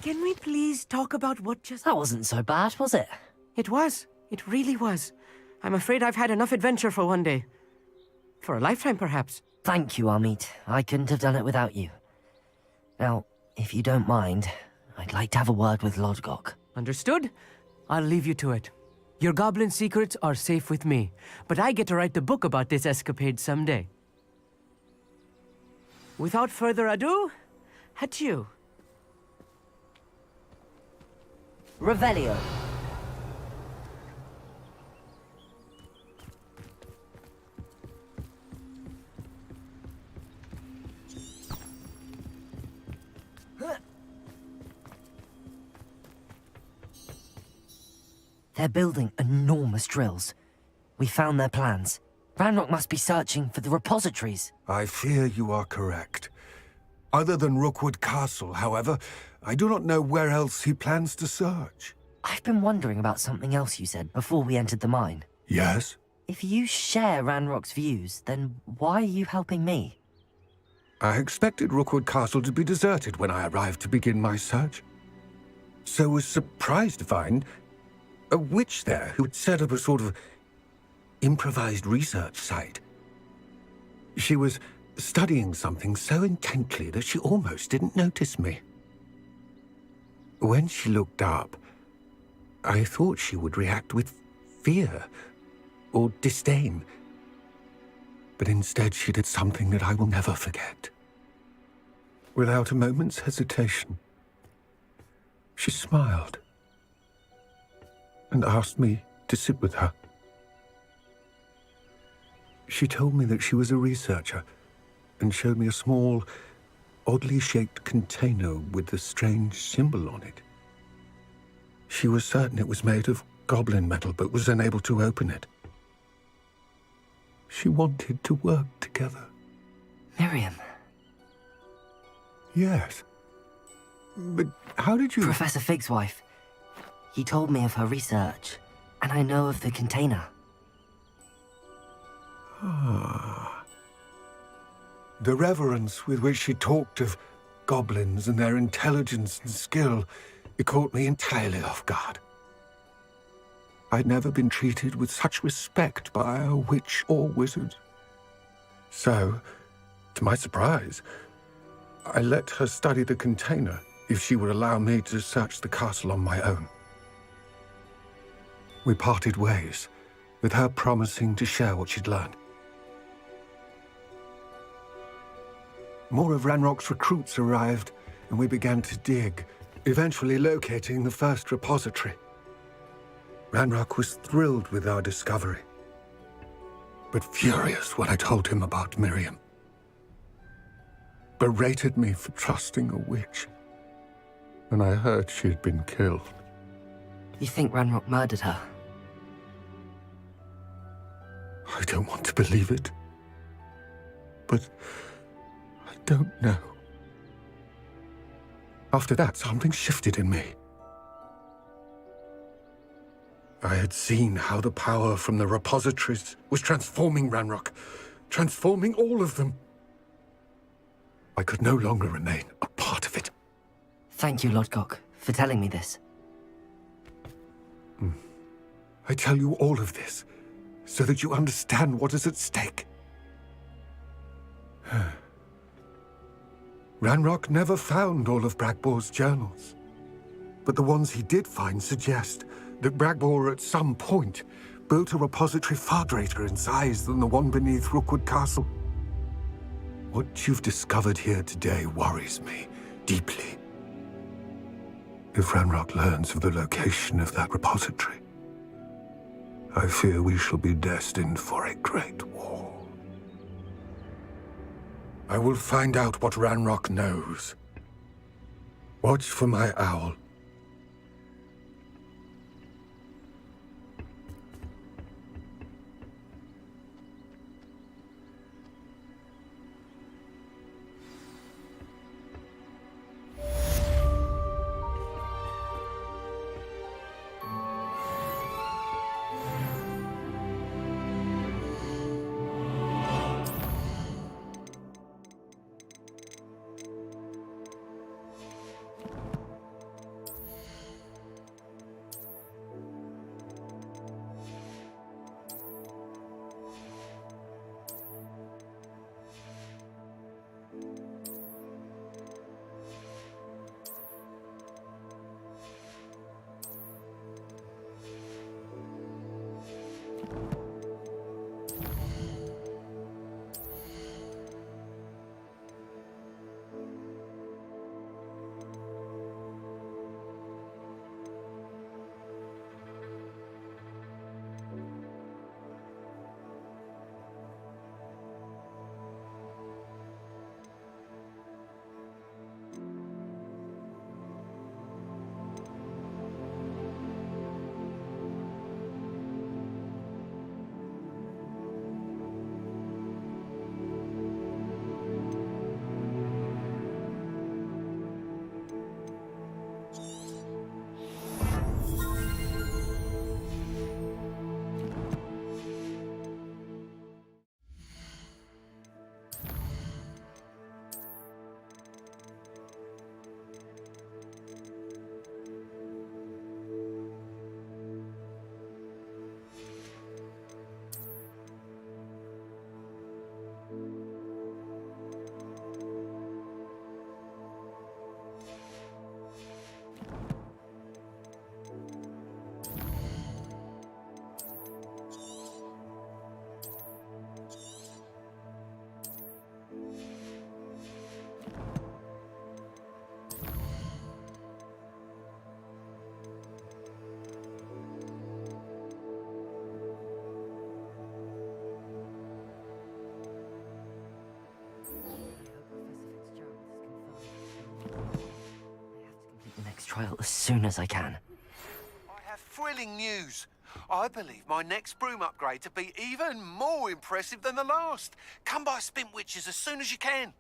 Can we please talk about what just... That wasn't so bad, was it? It was. It really was. I'm afraid I've had enough adventure for one day. For a lifetime, perhaps. Thank you, Amit. I couldn't have done it without you. Now, if you don't mind, I'd like to have a word with Lodgok. Understood? I'll leave you to it. Your goblin secrets are safe with me, but I get to write the book about this escapade someday. Without further ado, adieu. Revelio. They're building enormous drills. We found their plans. Ranrock must be searching for the repositories. I fear you are correct. Other than Rookwood Castle, however, I do not know where else he plans to search. I've been wondering about something else you said before we entered the mine. Yes? If you share Ranrock's views, then why are you helping me? I expected Rookwood Castle to be deserted when I arrived to begin my search. So was surprised to find a witch there who had set up a sort of improvised research site. She was studying something so intently that she almost didn't notice me. When she looked up, I thought she would react with fear or disdain. But instead she did something that I will never forget. Without a moment's hesitation, she smiled and asked me to sit with her. She told me that she was a researcher and showed me a small, oddly shaped container with a strange symbol on it. She was certain it was made of goblin metal, but was unable to open it. She wanted to work together. Miriam. Yes. But how did you... Professor Fig's wife. He told me of her research, and I know of the container. The reverence with which she talked of goblins and their intelligence and skill, it caught me entirely off guard. I'd never been treated with such respect by a witch or wizard. So, to my surprise, I let her study the container if she would allow me to search the castle on my own. We parted ways, with her promising to share what she'd learned. More of Ranrock's recruits arrived, and we began to dig, eventually locating the first repository. Ranrock was thrilled with our discovery, but furious when I told him about Miriam. Berated me for trusting a witch, and I heard she had been killed. You think Ranrock murdered her? I don't want to believe it, but I don't know. After that, something shifted in me. I had seen how the power from the repositories was transforming Ranrock, transforming all of them. I could no longer remain a part of it. Thank you, Lodgok, for telling me this. I tell you all of this so that you understand what is at stake. Ranrock never found all of Bragbor's journals, but the ones he did find suggest that Bragbor at some point built a repository far greater in size than the one beneath Rookwood Castle. What you've discovered here today worries me deeply. If Ranrock learns of the location of that repository, I fear we shall be destined for a great war. I will find out what Ranrock knows. Watch for my owl. this trial as soon as I can. I have thrilling news. I believe my next broom upgrade to be even more impressive than the last. Come by Spintwitches as soon as you can.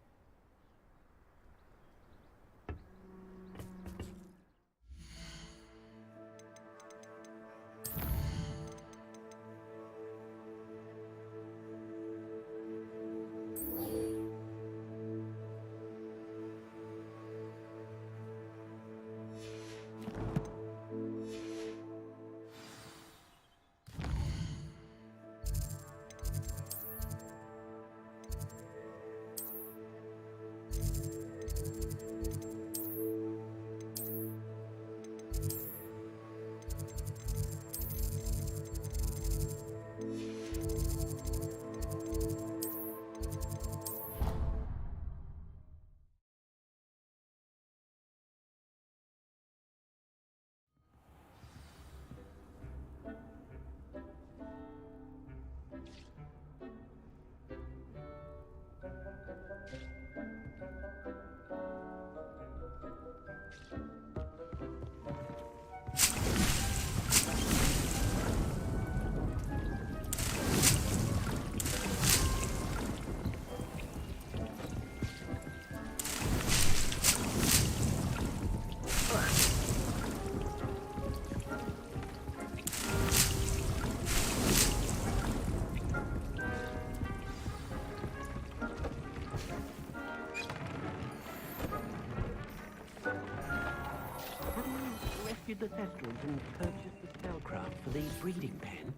Rescued the Thestrals and purchased the spellcraft for the breeding pen.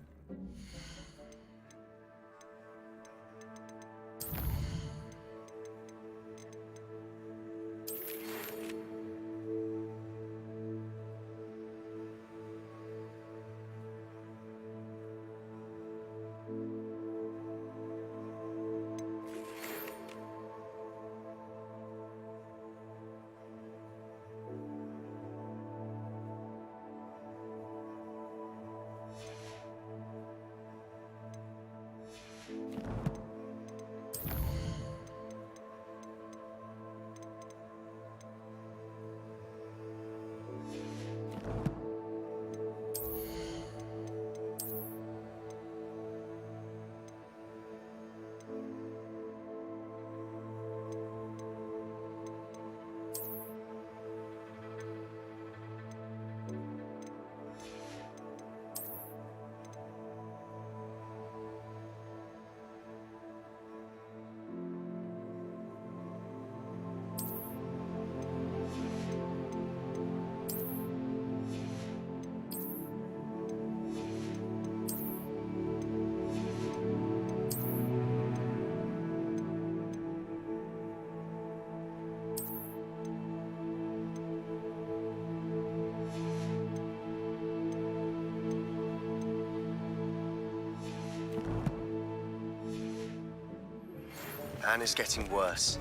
Anne is getting worse.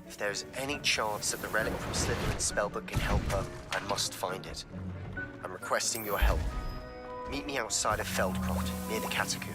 If there is any chance that the relic from Slytherin's spellbook can help her, I must find it. I'm requesting your help. Meet me outside of Feldcroft, near the Catacomb.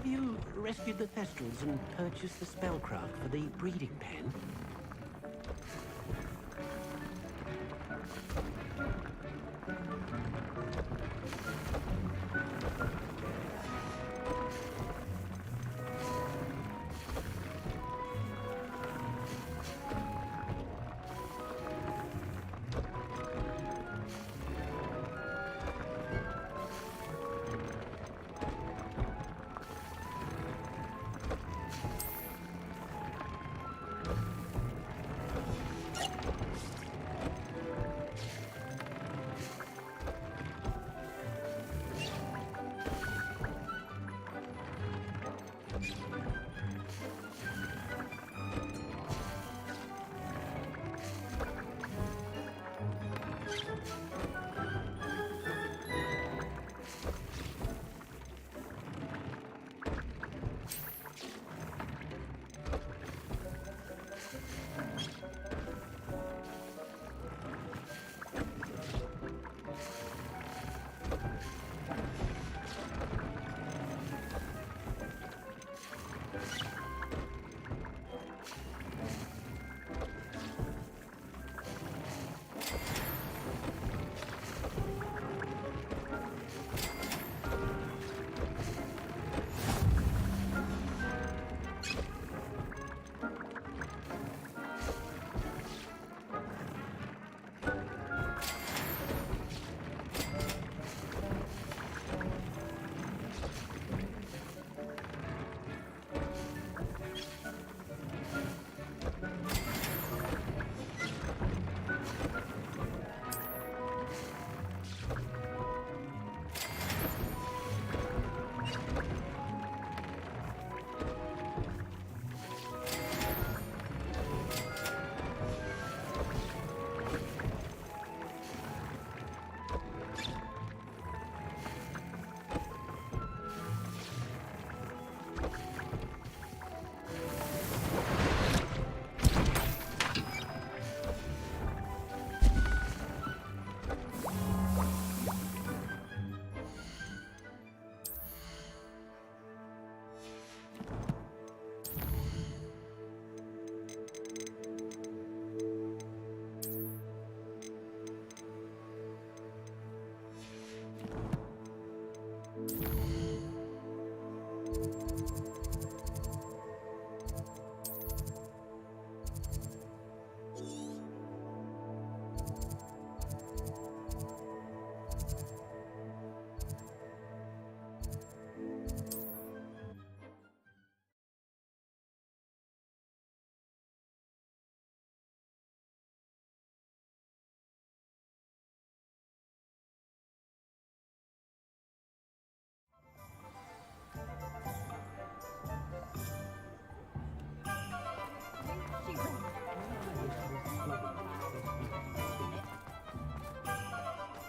Have you rescued the Thestrals and purchased the spellcraft for the breeding pen?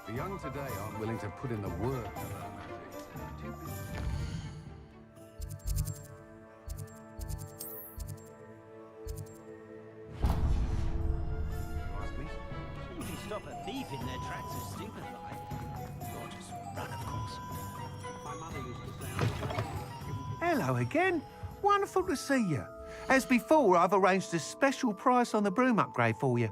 The young today aren't willing to put in the work. Ask me? You can stop a thief in their tracks as stupid like. Or just run, of course. My mother used to say... Hello again. Wonderful to see you. As before, I've arranged a special price on the broom upgrade for you.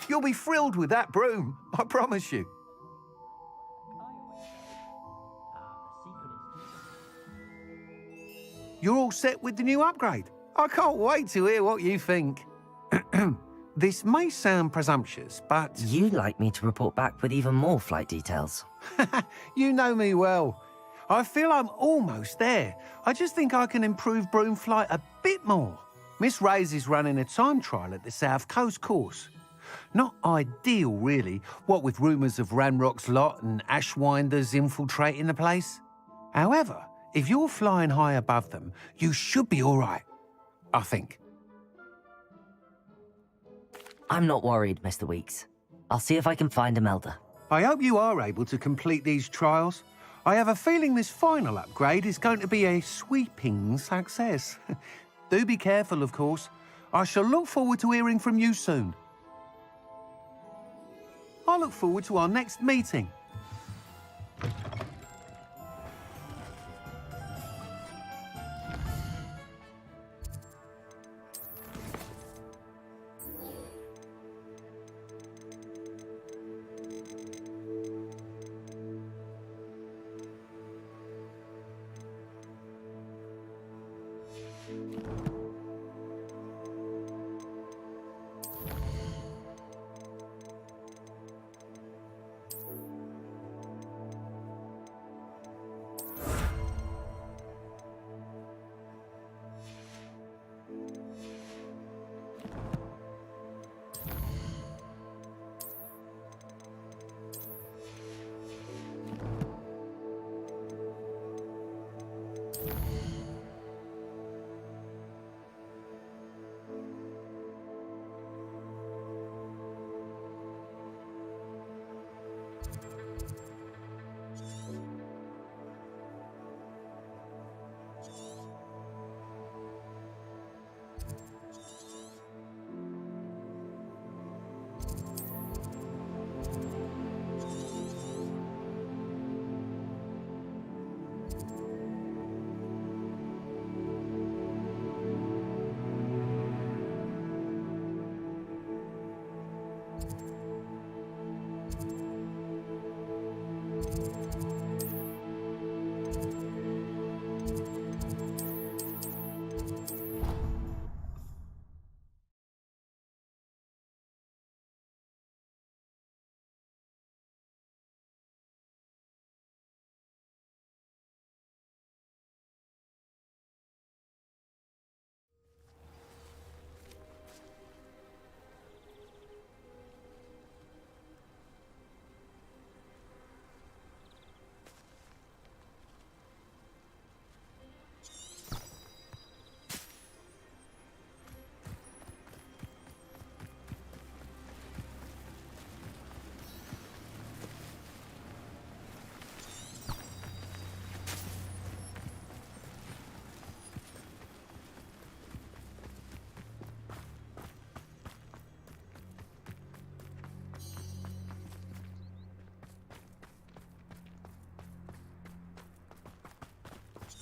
You'll be thrilled with that broom, I promise you. You're all set with the new upgrade. I can't wait to hear what you think. This may sound presumptuous, but... You'd like me to report back with even more flight details. You know me well. I feel I'm almost there. I just think I can improve broom flight a bit more. Miss Ray's is running a time trial at the South Coast course. Not ideal, really, what with rumours of Ranrock's lot and Ashwinders infiltrating the place. However, if you're flying high above them, you should be all right, I think. I'm not worried, Mr. Weeks. I'll see if I can find Imelda. I hope you are able to complete these trials. I have a feeling this final upgrade is going to be a sweeping success. Do be careful, of course. I shall look forward to hearing from you soon. I look forward to our next meeting.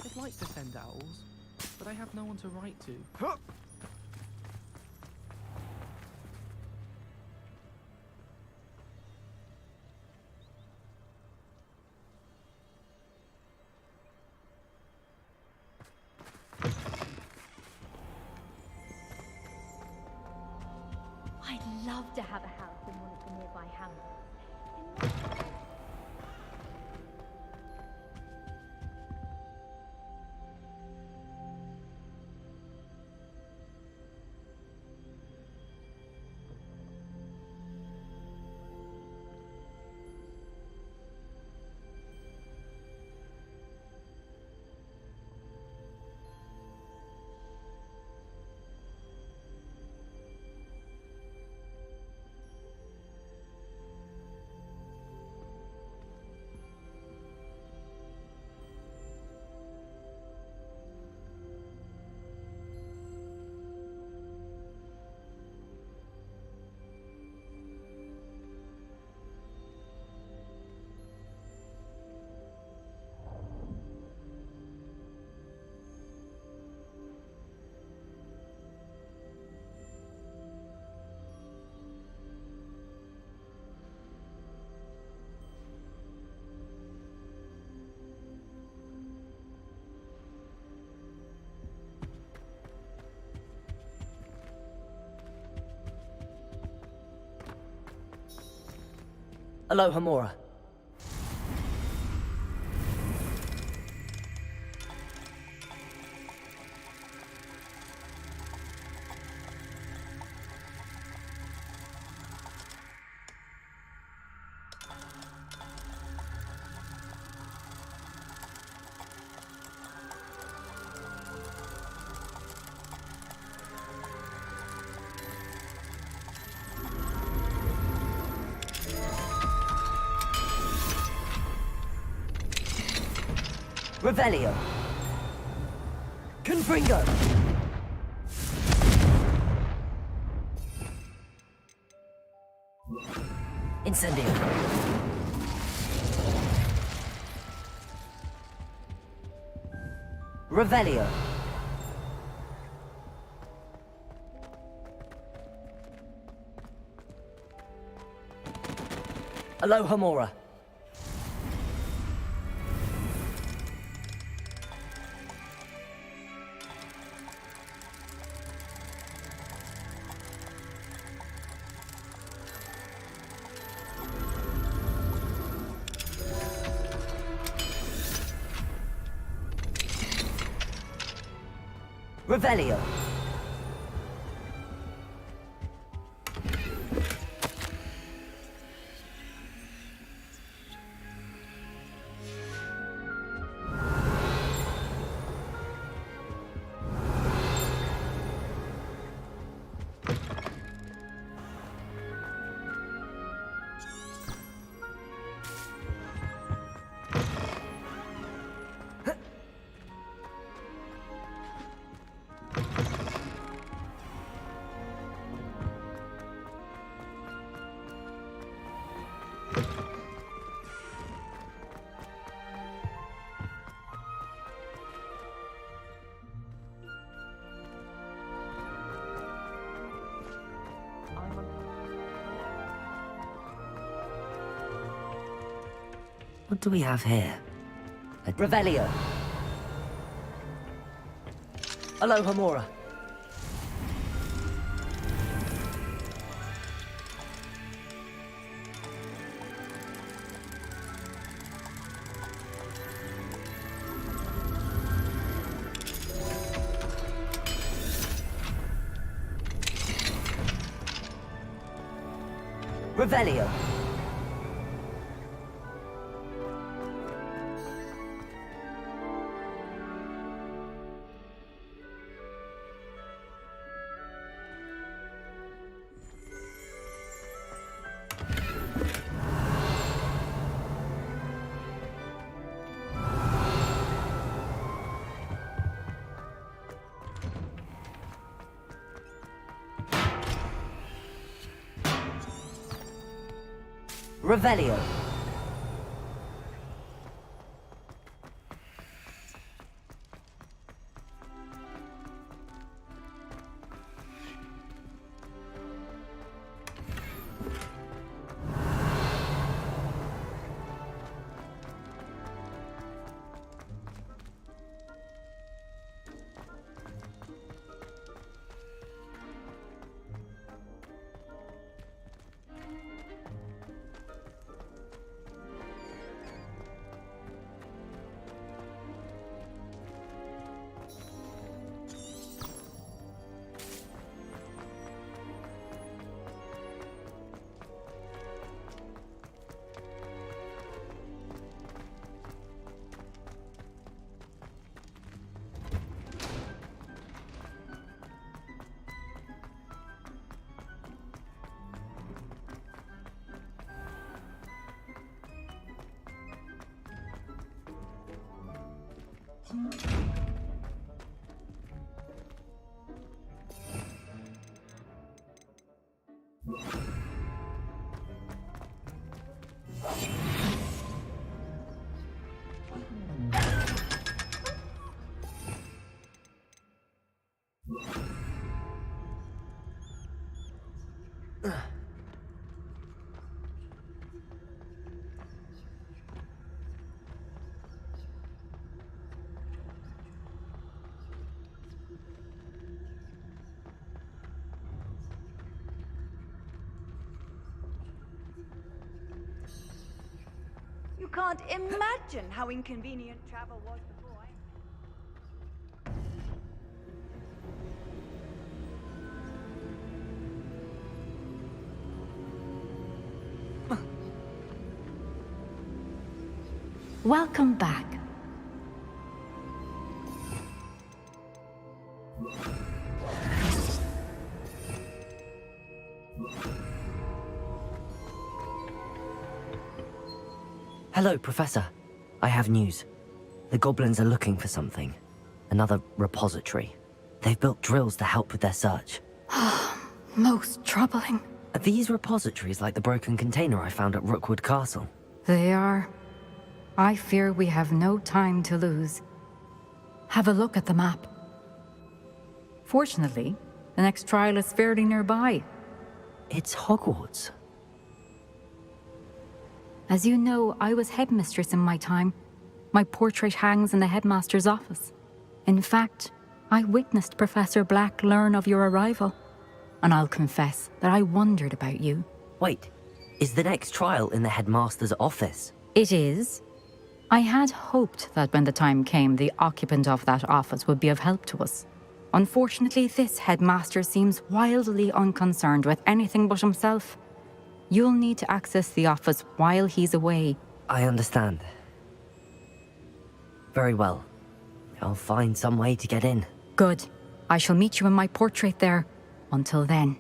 I'd like to send owls, but I have no one to write to. I'd love to have a house in one of the nearby hamlets. Alohomora. Revelio. Confringo. Incendio. Revelio. Alohomora. Revelio. What do we have here? Revelio. Alohomora. Revelio. Revelio. can't imagine how inconvenient travel was before. Welcome back. Hello, Professor. I have news. The goblins are looking for something. Another repository. They've built drills to help with their search. Most troubling. Are these repositories like the broken container I found at Rookwood Castle? They are. I fear we have no time to lose. Have a look at the map. Fortunately, the next trial is fairly nearby. It's Hogwarts. As you know, I was headmistress in my time. My portrait hangs in the headmaster's office. In fact, I witnessed Professor Black learn of your arrival. And I'll confess that I wondered about you. Wait, is the next trial in the headmaster's office? It is. I had hoped that when the time came, the occupant of that office would be of help to us. Unfortunately, this headmaster seems wildly unconcerned with anything but himself. You'll need to access the office while he's away. I understand. Very well. I'll find some way to get in. Good. I shall meet you in my portrait there. Until then.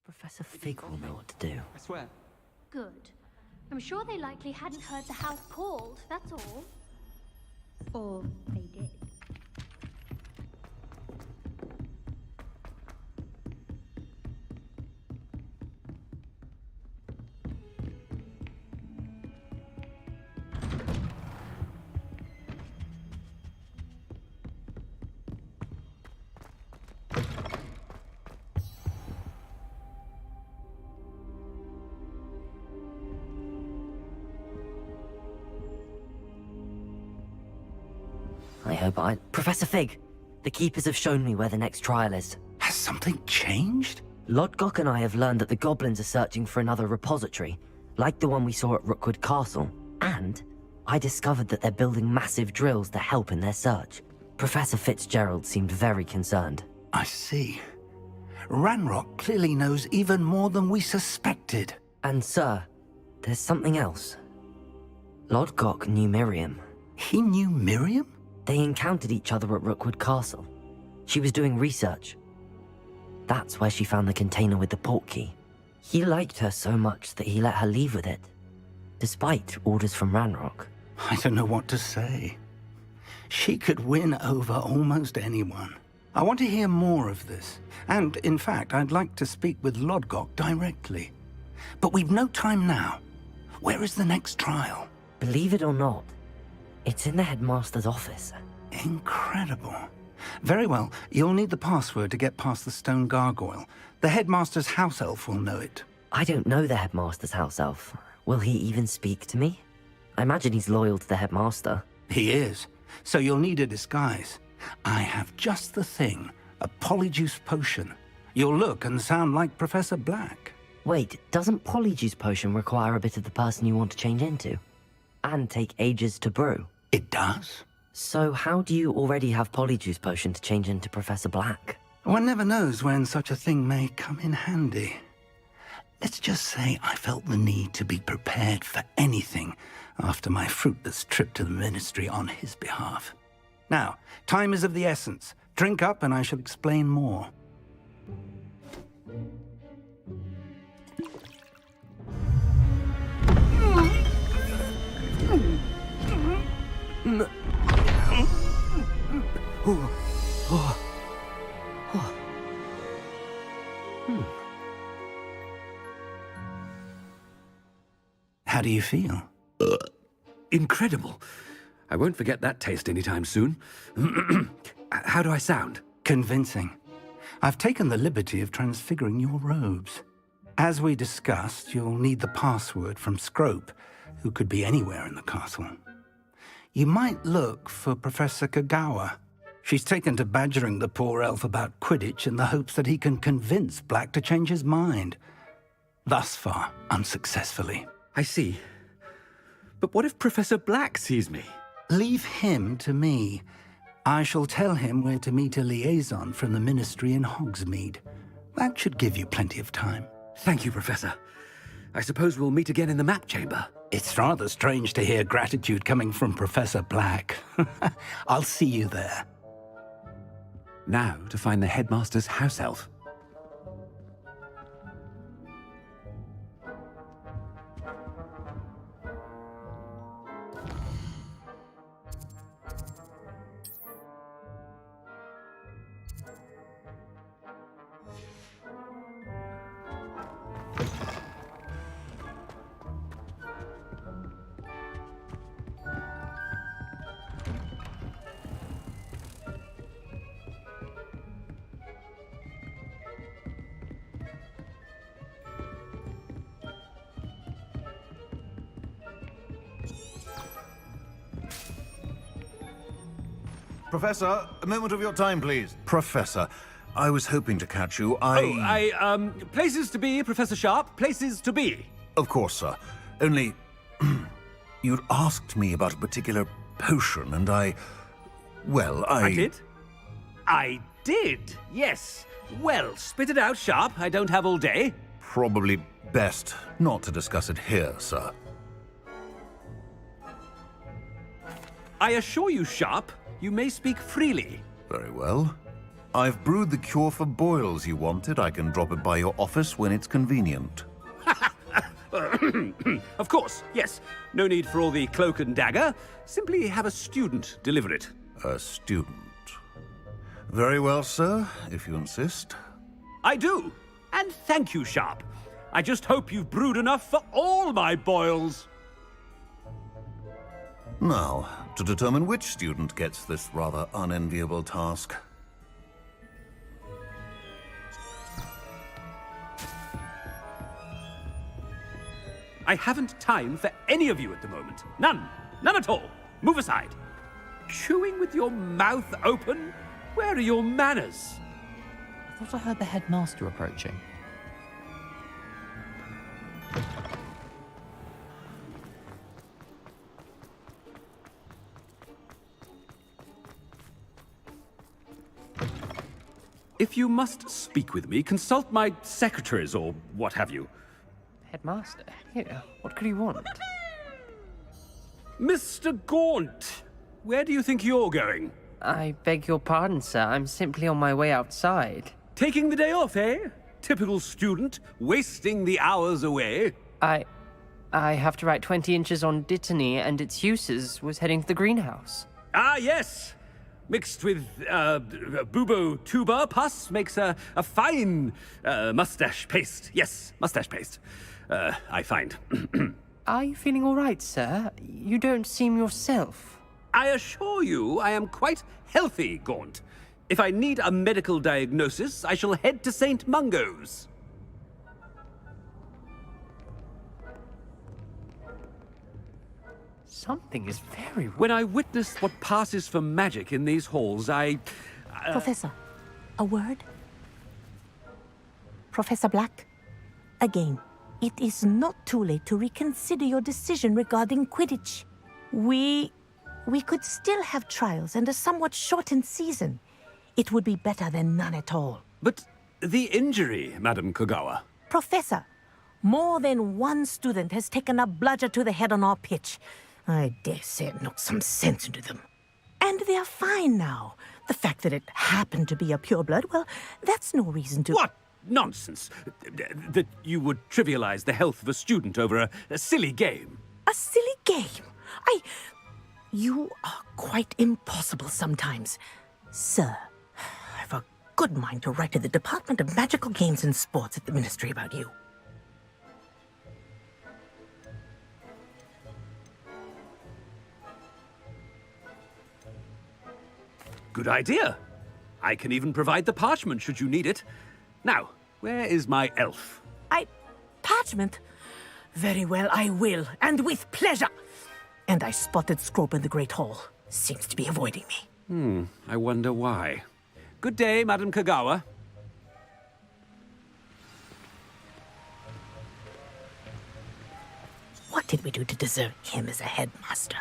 Professor Fig will know what to do. I swear. Good. I'm sure they likely hadn't heard the house called, that's all. Or they did. I hope Professor Fig, the Keepers have shown me where the next trial is. Has something changed? Lodgok and I have learned that the goblins are searching for another repository, like the one we saw at Rookwood Castle. And I discovered that they're building massive drills to help in their search. Professor Fitzgerald seemed very concerned. I see. Ranrock clearly knows even more than we suspected. And sir, there's something else. Lodgok knew Miriam. He knew Miriam? They encountered each other at Rookwood Castle. She was doing research. That's where she found the container with the portkey. He liked her so much that he let her leave with it, despite orders from Ranrock. I don't know what to say. She could win over almost anyone. I want to hear more of this. And, in fact, I'd like to speak with Lodgok directly. But we've no time now. Where is the next trial? Believe it or not, it's in the headmaster's office. Incredible. Very well, you'll need the password to get past the stone gargoyle. The headmaster's house elf will know it. I don't know the headmaster's house elf. Will he even speak to me? I imagine he's loyal to the headmaster. He is. So you'll need a disguise. I have just the thing. A polyjuice potion. You'll look and sound like Professor Black. Wait, doesn't polyjuice potion require a bit of the person you want to change into? And take ages to brew? It does. So how do you already have polyjuice potion to change into Professor Black? One never knows when such a thing may come in handy. Let's just say I felt the need to be prepared for anything after my fruitless trip to the ministry on his behalf. Now, time is of the essence. Drink up and I shall explain more. How do you feel? Incredible. I won't forget that taste anytime soon. How do I sound? Convincing. I've taken the liberty of transfiguring your robes. As we discussed, you'll need the password from Scrope, who could be anywhere in the castle. You might look for Professor Kagawa. She's taken to badgering the poor elf about Quidditch in the hopes that he can convince Black to change his mind. Thus far, unsuccessfully. I see. But what if Professor Black sees me? Leave him to me. I shall tell him where to meet a liaison from the Ministry in Hogsmeade. That should give you plenty of time. Thank you, Professor. I suppose we'll meet again in the map chamber. It's rather strange to hear gratitude coming from Professor Black. I'll see you there. Now to find the headmaster's house elf. Professor, a moment of your time, please. Professor, I was hoping to catch you. Places to be, Professor Sharp. Places to be. Of course, sir. Only, you'd asked me about a particular potion, and I did? I did, yes. Well, spit it out, Sharp. I don't have all day. Probably best not to discuss it here, sir. I assure you, Sharp, you may speak freely. Very well. I've brewed the cure for boils you wanted. I can drop it by your office when it's convenient. Of course, yes. No need for all the cloak and dagger. Simply have a student deliver it. A student. Very well, sir, if you insist. I do. And thank you, Sharp. I just hope you've brewed enough for all my boils. Now, to determine which student gets this rather unenviable task. I haven't time for any of you at the moment. None. None at all. Move aside. Chewing with your mouth open? Where are your manners? I thought I heard the headmaster approaching. If you must speak with me, consult my secretaries or what have you. Headmaster? Here, what could he want? Mr. Gaunt, where do you think you're going? I beg your pardon, sir. I'm simply on my way outside. Taking the day off, eh? Typical student, wasting the hours away. I have to write 20 inches on Dittany and its uses. Was heading to the greenhouse. Ah, yes. Mixed with bubo tuber pus makes a fine mustache paste. Yes, mustache paste. I find. Are you feeling all right, sir? You don't seem yourself. I assure you I am quite healthy, Gaunt. If I need a medical diagnosis, I shall head to St. Mungo's. Something is very... When I witness what passes for magic in these halls, Professor, a word? Professor Black? Again, it is not too late to reconsider your decision regarding Quidditch. We could still have trials and a somewhat shortened season. It would be better than none at all. But the injury, Madam Kogawa. Professor, more than one student has taken a bludger to the head on our pitch. I dare say it knocked some sense into them. And they're fine now. The fact that it happened to be a pureblood, well, that's no reason to... What nonsense! That you would trivialize the health of a student over a silly game. A silly game? You are quite impossible sometimes. Sir, I've a good mind to write to the Department of Magical Games and Sports at the Ministry about you. Good idea. I can even provide the parchment should you need it. Now, where is my elf? Parchment? Very well, I will, and with pleasure. And I spotted Scrope in the Great Hall. Seems to be avoiding me. I wonder why. Good day, Madam Kagawa. What did we do to deserve him as a headmaster?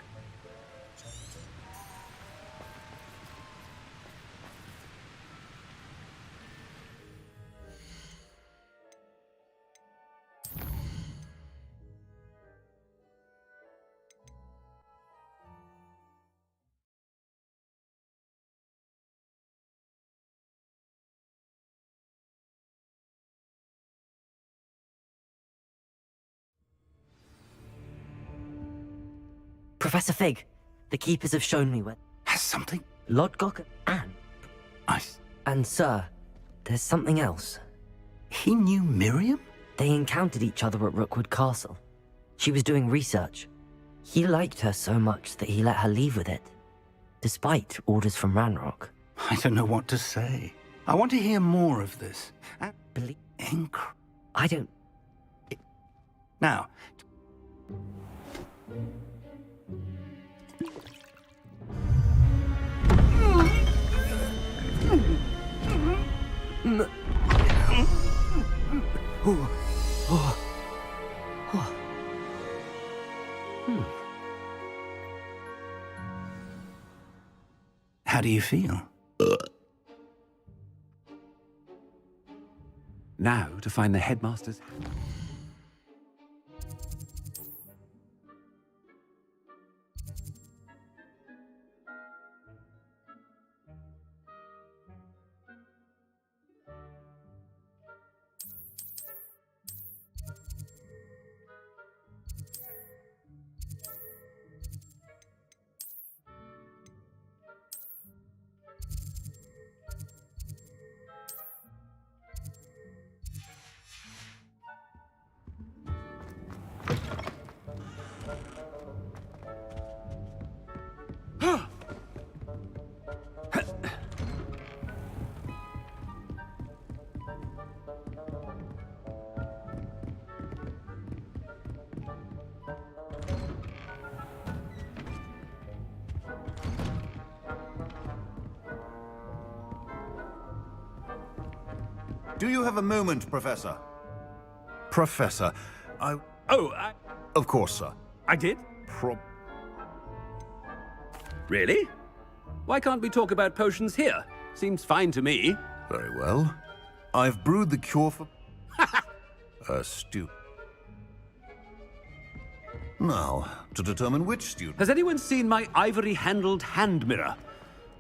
Professor Fig, the keepers have shown me where... Has something? Lodgok and... And sir, there's something else. He knew Miriam? They encountered each other at Rookwood Castle. She was doing research. He liked her so much that he let her leave with it, despite orders from Ranrock. I don't know what to say. I want to hear more of this. I don't... Now... How do you feel? Now to find the headmaster's... Do you have a moment, Professor? Professor, Of course, sir. I did? Really? Why can't we talk about potions here? Seems fine to me. Very well. I've brewed the cure for... student. Now, to determine which student... Has anyone seen my ivory-handled hand mirror?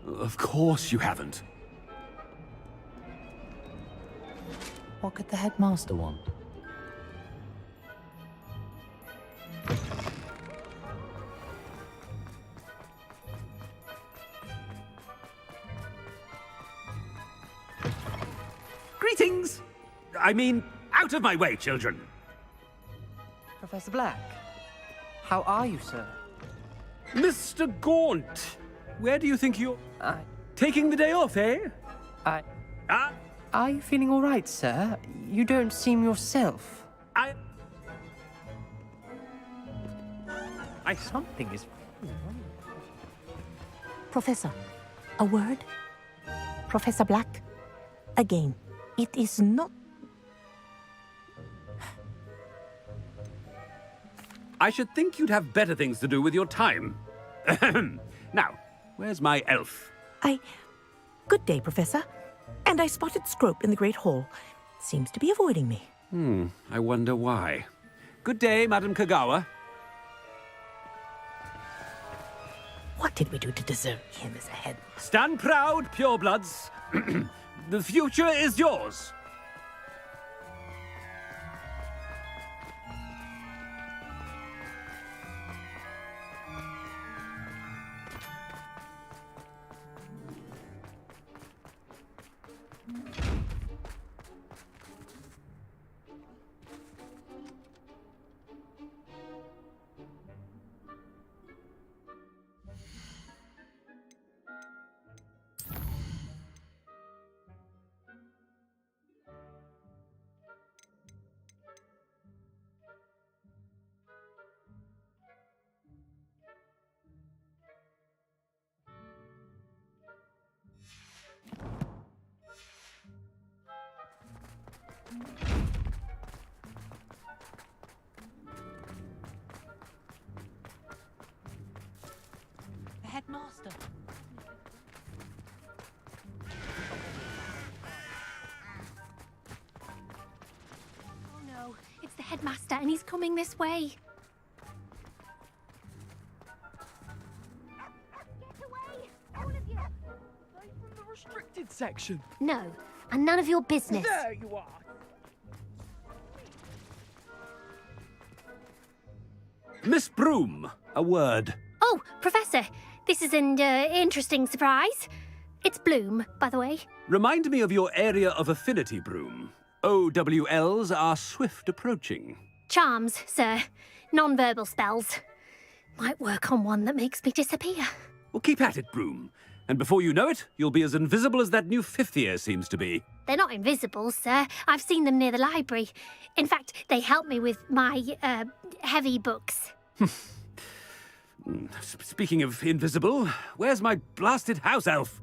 Of course you haven't. What could the headmaster want? Greetings! I mean, out of my way, children! Professor Black, how are you, sir? Mr. Gaunt, where do you think you're... taking the day off, eh? Are you feeling all right, sir? You don't seem yourself. Something is... Professor, a word? Professor Black? Again, it is not... I should think you'd have better things to do with your time. Now, where's my elf? Good day, Professor. And I spotted Scrope in the Great Hall. Seems to be avoiding me. I wonder why. Good day, Madam Kagawa. What did we do to deserve him as a head? Stand proud, purebloods. The future is yours. The headmaster. Oh no, it's the headmaster and he's coming this way. Get away, all of you! From the restricted section. No, and none of your business. There you are. Miss Broom, a word. Oh, Professor, this is an interesting surprise. It's Bloom, by the way. Remind me of your area of affinity, Broom. OWLs are swift approaching. Charms, sir. Non-verbal spells. Might work on one that makes me disappear. Well, keep at it, Broom. And before you know it, you'll be as invisible as that new fifth year seems to be. They're not invisible, sir. I've seen them near the library. In fact, they help me with my, heavy books. Speaking of invisible, where's my blasted house elf?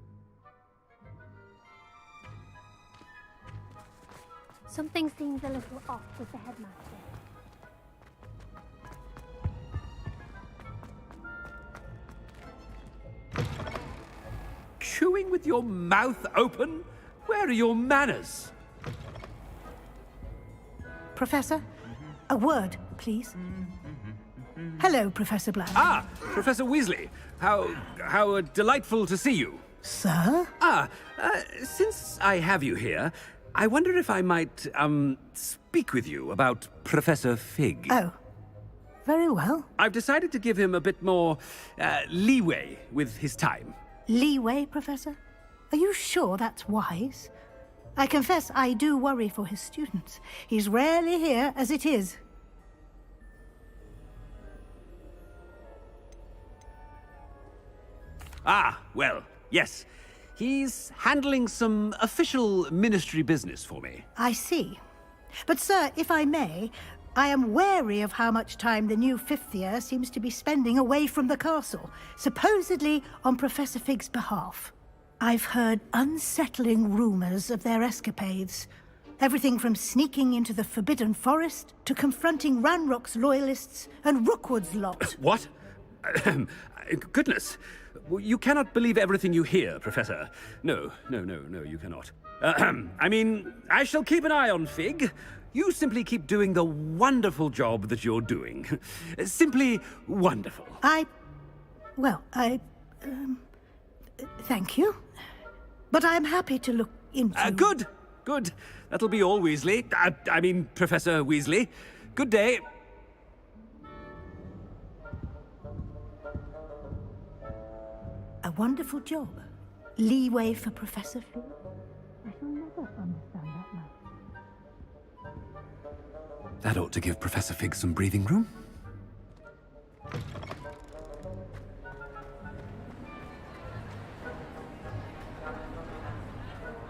Something seems a little off with the headmaster. Chewing with your mouth open? Where are your manners? Professor, a word, please. Hello, Professor Black. Ah, Professor Weasley. How delightful to see you. Sir? Since I have you here, I wonder if I might, speak with you about Professor Fig. Oh, very well. I've decided to give him a bit more, leeway with his time. Leeway, Professor? Are you sure that's wise? I confess I do worry for his students. He's rarely here as it is. Ah, well, yes. He's handling some official ministry business for me. I see. But, sir, if I may, I am wary of how much time the new fifth year seems to be spending away from the castle, supposedly on Professor Fig's behalf. I've heard unsettling rumors of their escapades. Everything from sneaking into the Forbidden Forest to confronting Ranrock's loyalists and Rookwood's lot. What? Goodness. You cannot believe everything you hear, Professor. No, you cannot. I mean, I shall keep an eye on Fig. You simply keep doing the wonderful job that you're doing. Simply wonderful. Thank you. But I'm happy to look into... Good. That'll be all, Weasley. I mean, Professor Weasley. Good day. A wonderful job. Leeway for Professor Fig. I shall never understand that man. That ought to give Professor Fig some breathing room.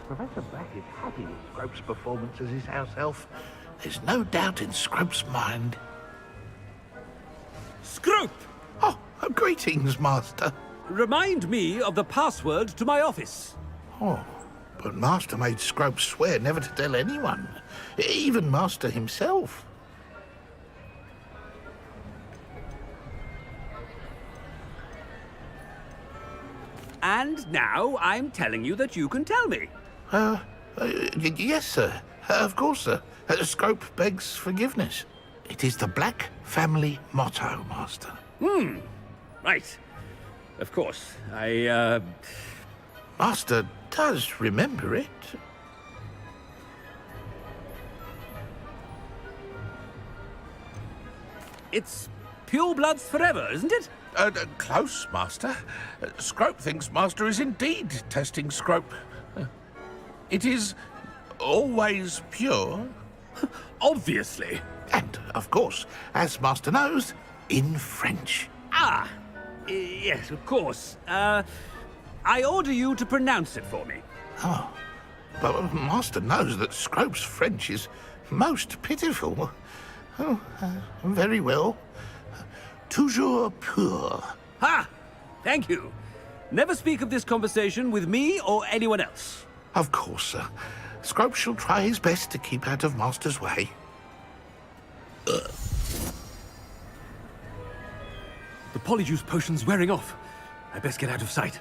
Professor Black is happy with Scrope's performance as his house elf. There's no doubt in Scrope's mind. Scrope! Oh, greetings, Master. Remind me of the password to my office. Oh, but Master made Scrope swear never to tell anyone, even Master himself. And now I'm telling you that you can tell me. Yes, sir. Of course, sir. Scrope begs forgiveness. It is the Black family motto, Master. Right. Of course. Master does remember it. It's pure bloods forever, isn't it? Close, Master. Scrope thinks Master is indeed testing Scrope. It is always pure. Obviously. And, of course, as Master knows, in French. Ah, yes, of course. I order you to pronounce it for me. Oh, but Master knows that Scrope's French is most pitiful. Oh, very well. Toujours pur. Ha! Thank you. Never speak of this conversation with me or anyone else. Of course, sir. Scrope shall try his best to keep out of Master's way. The polyjuice potion's wearing off. I best get out of sight.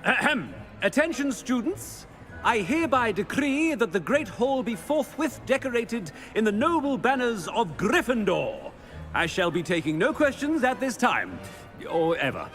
Ahem. Attention, students. I hereby decree that the Great Hall be forthwith decorated in the noble banners of Gryffindor. I shall be taking no questions at this time, or ever.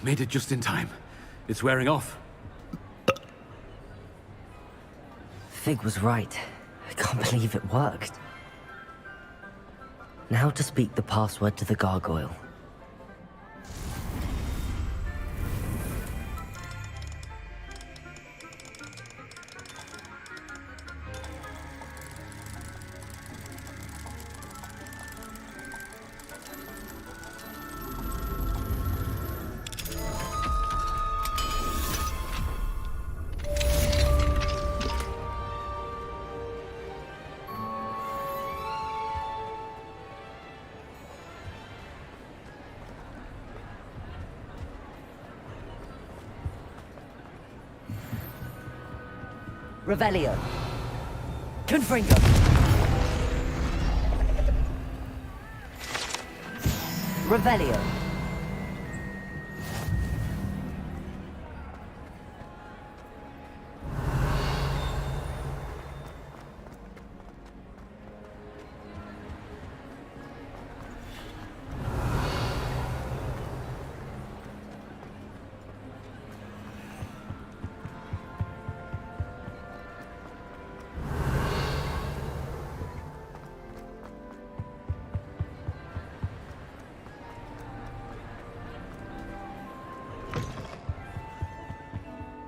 Made it just in time. It's wearing off. Fig was right. I can't believe it worked. Now to speak the password to the gargoyle. Revelio. Confringo. Revelio.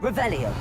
Revelio.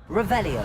Revelio.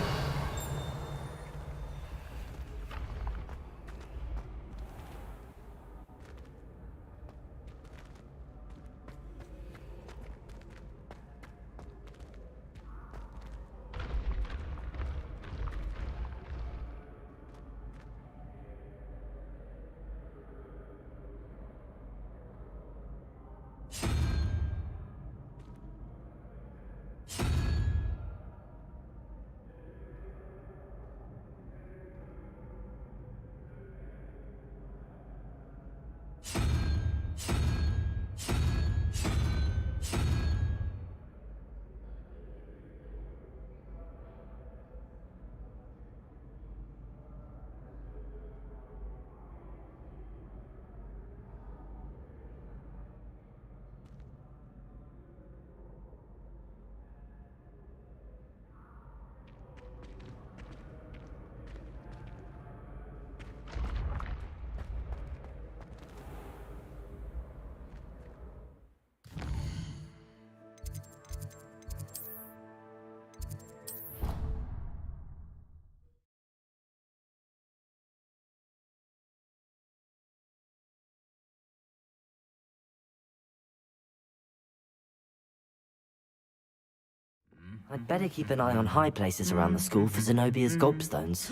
I'd better keep an eye on high places around the school for Zenobia's gobstones.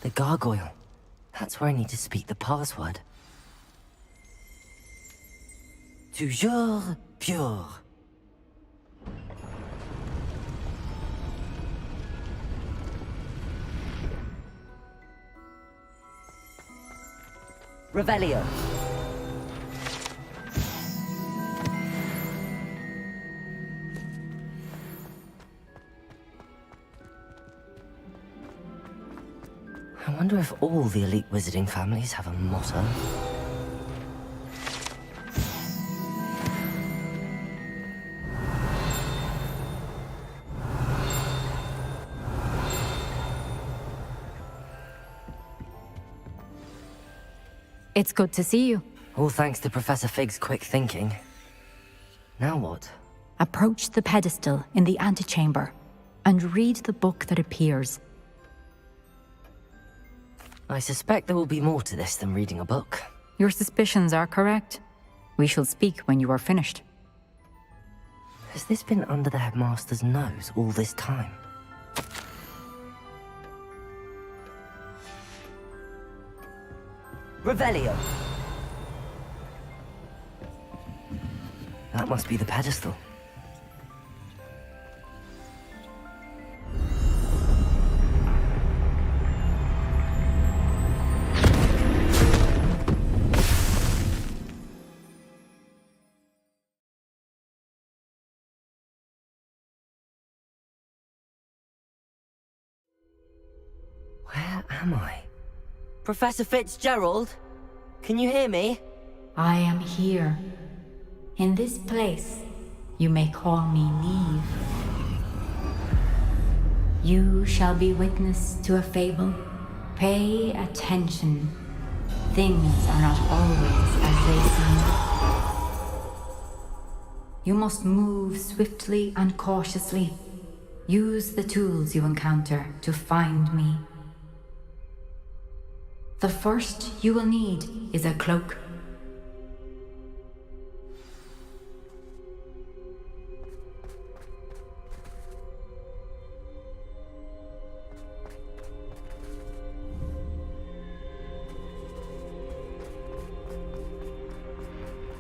The gargoyle. That's where I need to speak the password. Toujours pure. Revelio. I wonder if all the elite wizarding families have a motto. It's good to see you. All thanks to Professor Fig's quick thinking. Now what? Approach the pedestal in the antechamber and read the book that appears. I suspect there will be more to this than reading a book. Your suspicions are correct. We shall speak when you are finished. Has this been under the headmaster's nose all this time? Revelio! That must be the pedestal. Where am I? Professor Fitzgerald? Can you hear me? I am here. In this place, you may call me Neve. You shall be witness to a fable. Pay attention. Things are not always as they seem. You must move swiftly and cautiously. Use the tools you encounter to find me. The first you will need is a cloak.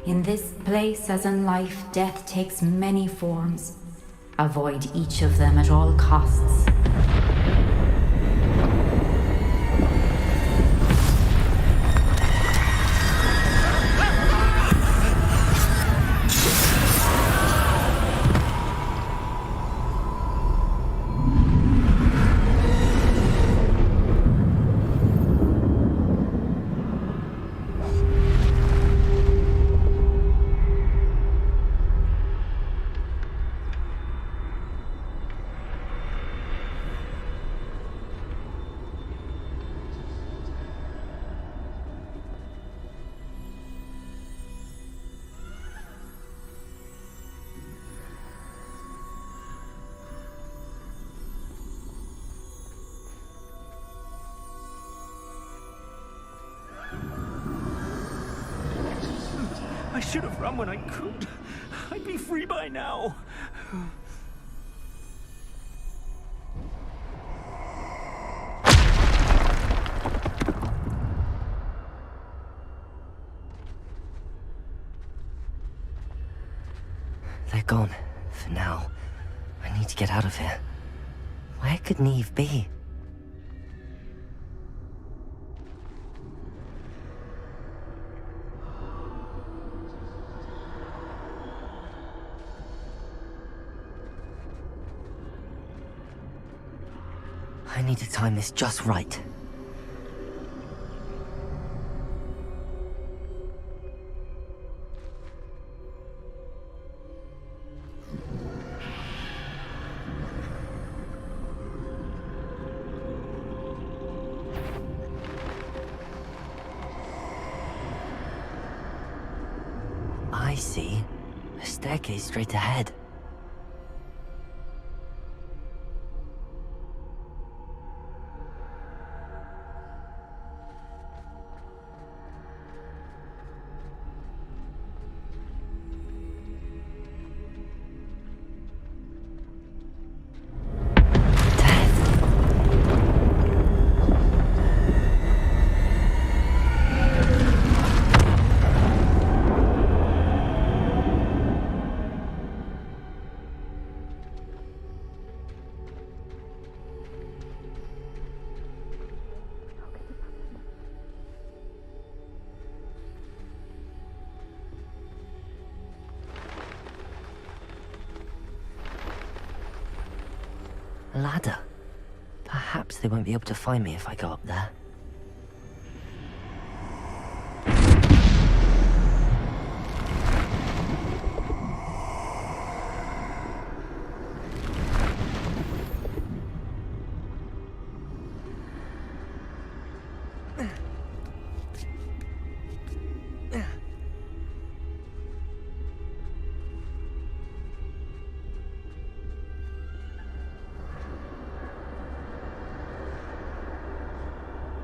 In this place, as in life, death takes many forms. Avoid each of them at all costs. I should have run when I could. I'd be free by now. They're gone. For now. I need to get out of here. Where could Neve be? I need to time this just right. I see. A staircase straight ahead. A ladder. Perhaps they won't be able to find me if I go up there.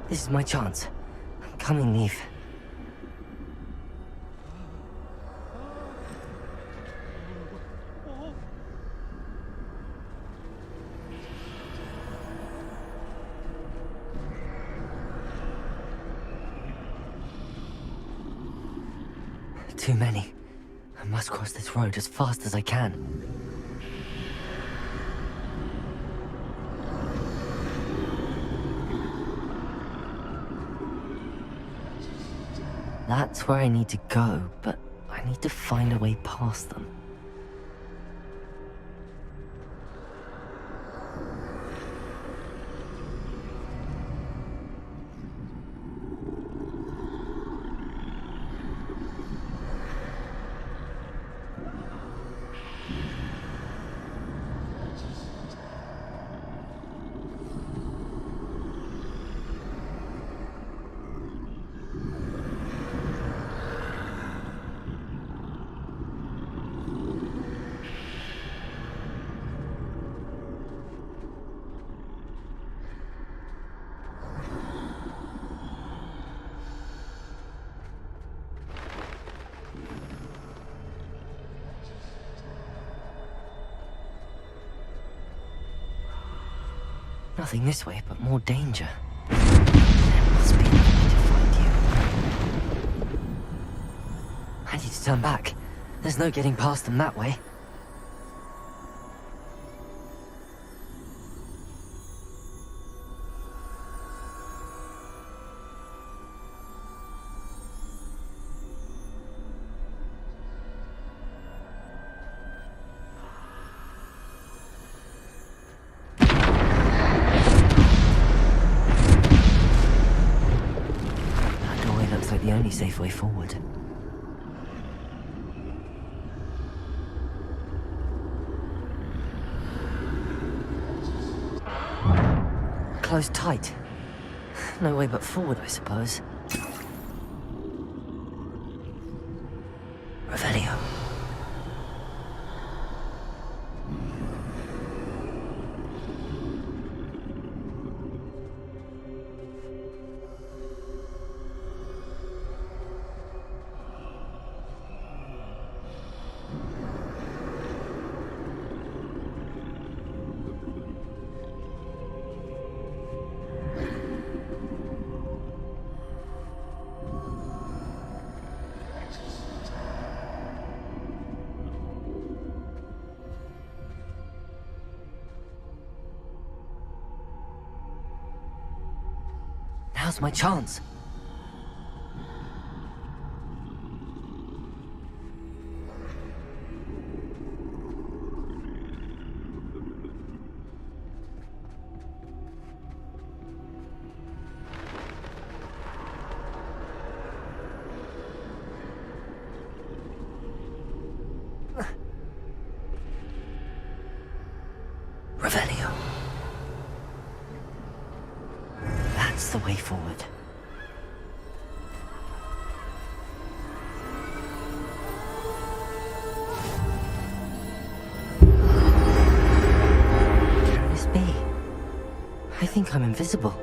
This is my chance. I'm coming, Neve. Too many. I must cross this road as fast as I can. That's where I need to go, but I need to find a way past them. Nothing this way, but more danger. There must be another way to find you. I need to turn back. There's no getting past them that way. The only safe way forward. Closed tight. No way but forward, I suppose. Revelio. Now's my chance. Revelio. That's the way forward. Can this be? I think I'm invisible.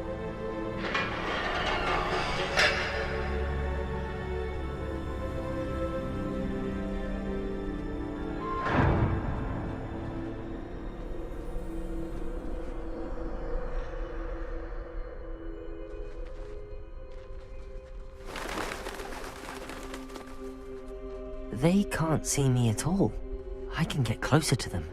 They can't see me at all. I can get closer to them.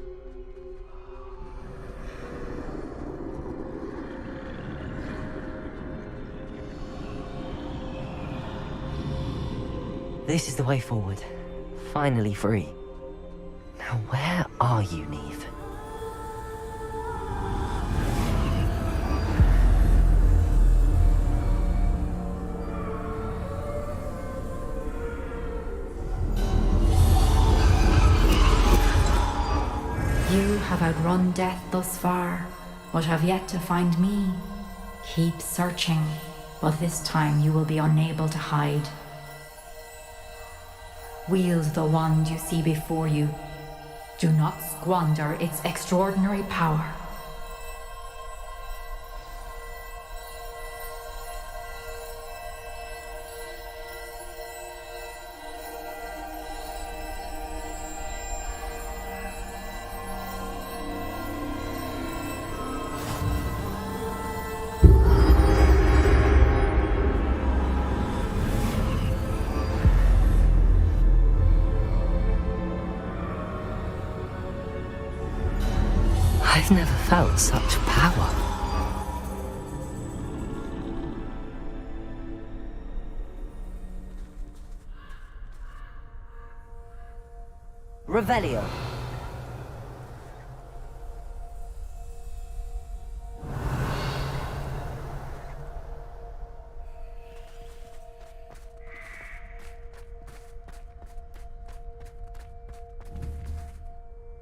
This is the way forward. Finally free. Now where are you, Neve? You have outrun death thus far, but have yet to find me. Keep searching, but this time you will be unable to hide. Wield the wand you see before you. Do not squander its extraordinary power. I've never felt such power. Revelio.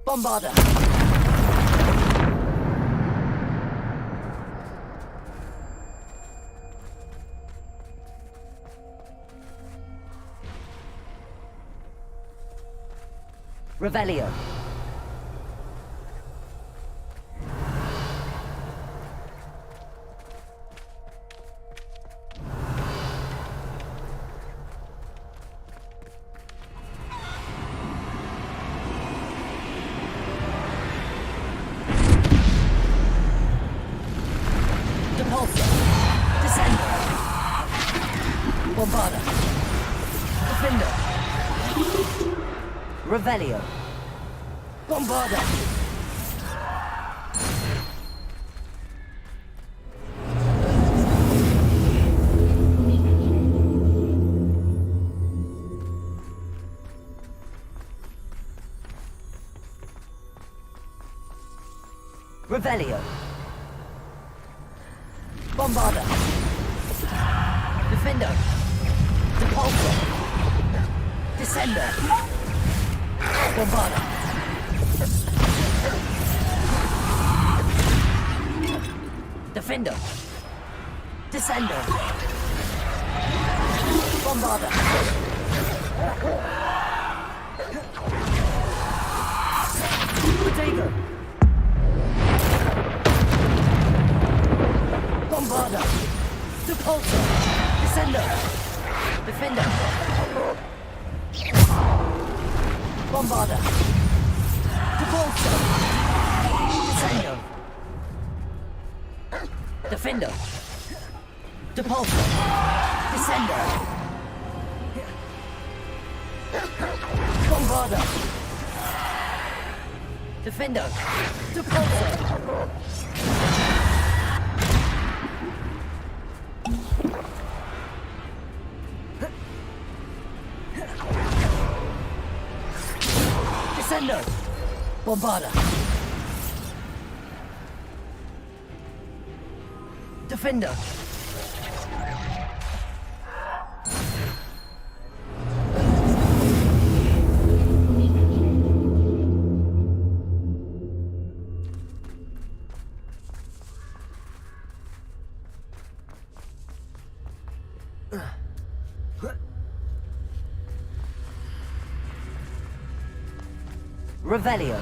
Bombarda. Revelio. Depulso. Descender. Bombarda. Defender. Revelio. Bombarda. Revelio. Bombarda. Defender. Depulso. Descender. Bombarda. Defender. Descender. Bombarda. Potato. Bombarda. Depulso. Descender. Defender. Bombarda. Depulso. Descender. Defender. Depulso. Descender. Bombarda. Defender. Depulso. Descendo! Bombarda! Defender! Revelio.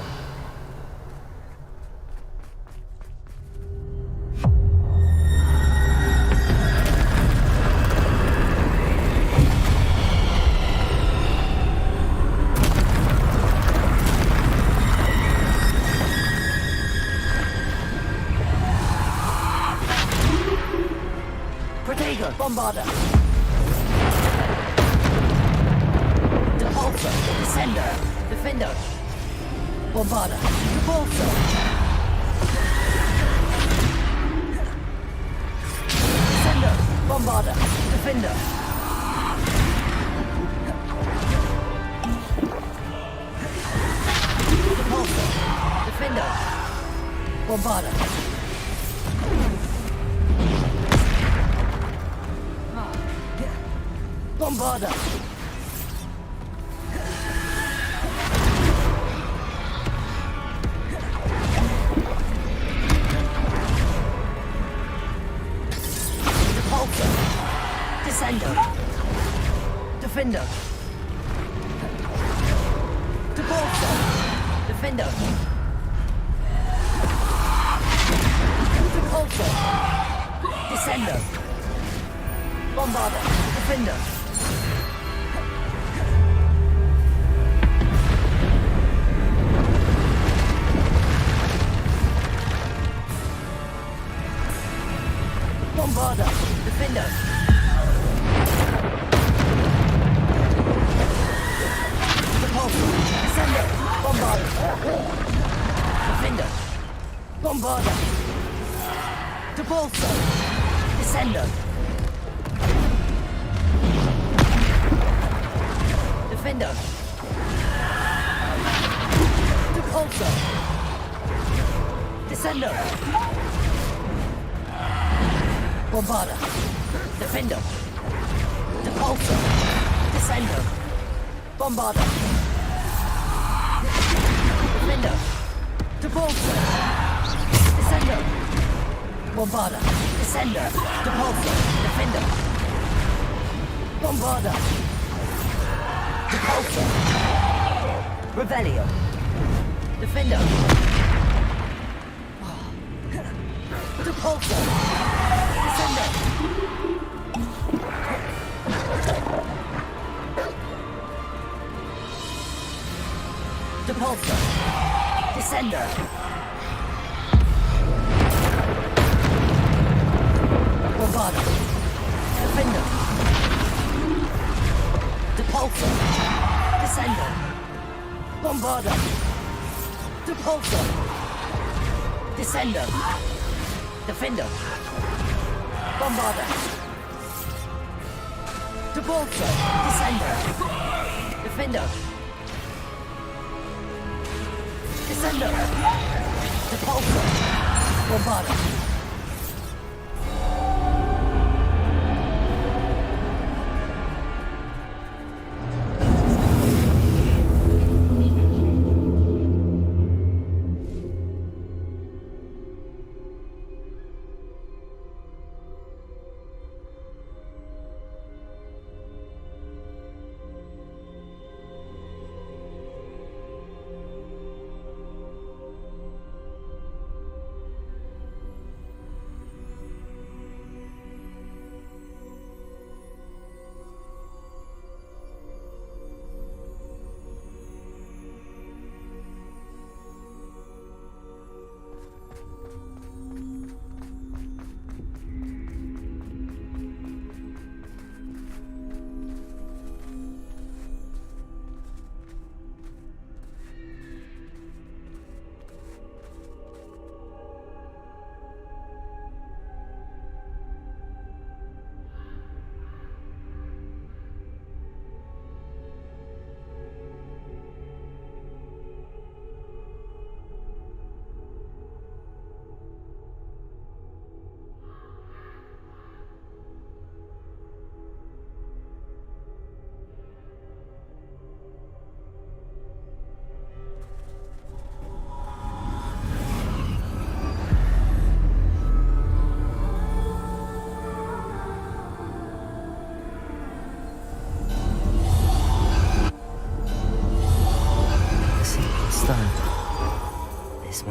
Protego, Bombarda. Depulso, Descender, Defender. Bombarda, Depulso. Descender, Bombarda, Defender. Depulso, Defender. Bombarda. Bombarda! Depulso! Descendo! Defender! Depulso! Defender! Depulso! Descendo! Bombarda! Defender! Bombarda! Defender! Depulso! Descender! Bombarda! Defender! Bombarda! Depulso! Descender! Defender! Depulso! Descender! Bombarda! Defender! Depulso! Descender! Bombarda! Defender! Depulso! Descender! Bombarda! Descender! Depulso! Defender! Bombarda! Depulso! Revelio! Defender! Depulso! Descender! Depulso! Descender! Bombarda! Defender! Depulso! Descender! Bombarda! Depulso! Descender! Defender! Bombarda! Depulso! Descender! Defender! Descender! Depulso! Bombarda!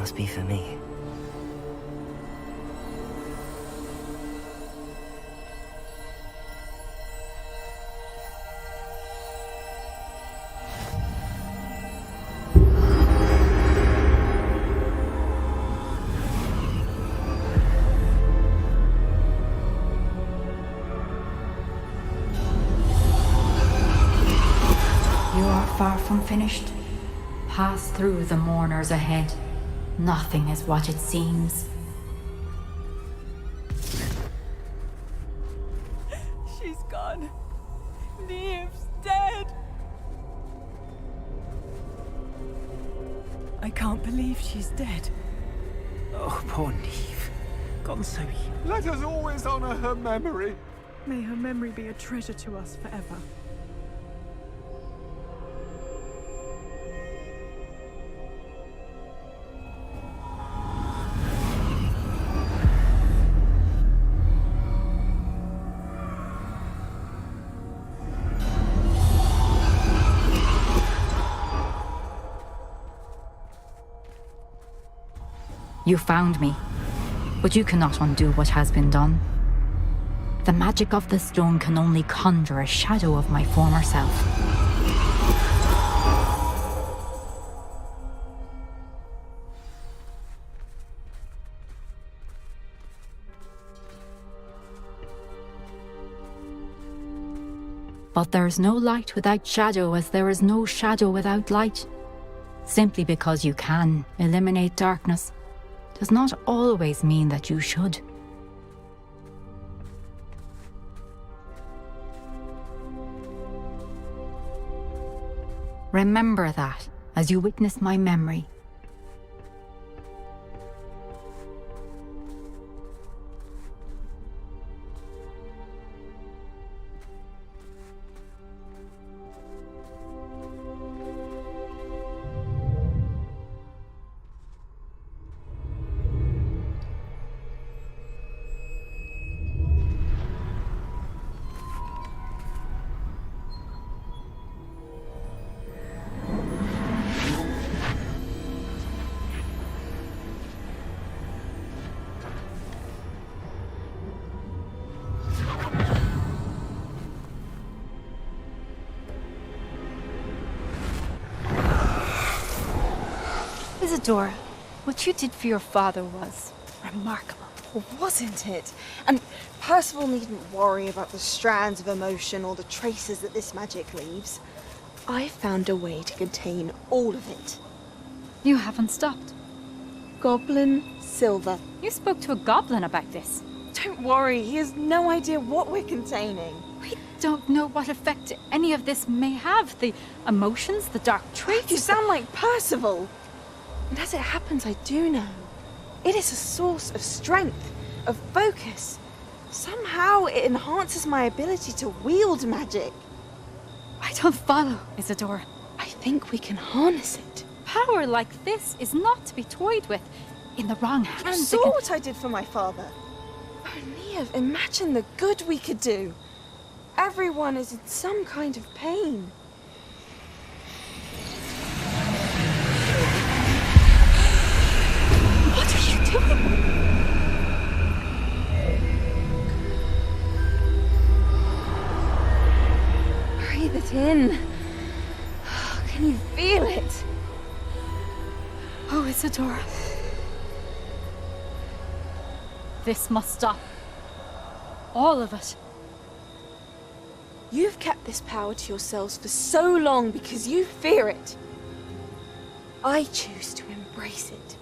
must be for me. You are far from finished. Pass through the mourners ahead. Nothing is what it seems. She's gone. Neve's dead. I can't believe she's dead. Oh, poor Neve. Gone so young. Let us always honor her memory. May her memory be a treasure to us forever. You found me, but you cannot undo what has been done. The magic of the stone can only conjure a shadow of my former self. But there is no light without shadow, as there is no shadow without light. Simply because you can eliminate darkness does not always mean that you should. Remember that as you witness my memory. Isadora, what you did for your father was remarkable. Wasn't it? And Percival needn't worry about the strands of emotion or the traces that this magic leaves. I found a way to contain all of it. You haven't stopped. Goblin Silver. You spoke to a goblin about this. Don't worry, he has no idea what we're containing. We don't know what effect any of this may have. The emotions, the dark traits. You sound like Percival. And as it happens, I do know. It is a source of strength, of focus. Somehow it enhances my ability to wield magic. I don't follow, Isadora. I think we can harness it. Power like this is not to be toyed with. In the wrong hands. You saw what I did for my father. Oh, Neve, imagine the good we could do. Everyone is in some kind of pain. What are you doing? Breathe it in. Can you feel it? Oh, Isadora. This must stop. All of it. You've kept this power to yourselves for so long because you fear it. I choose to embrace it.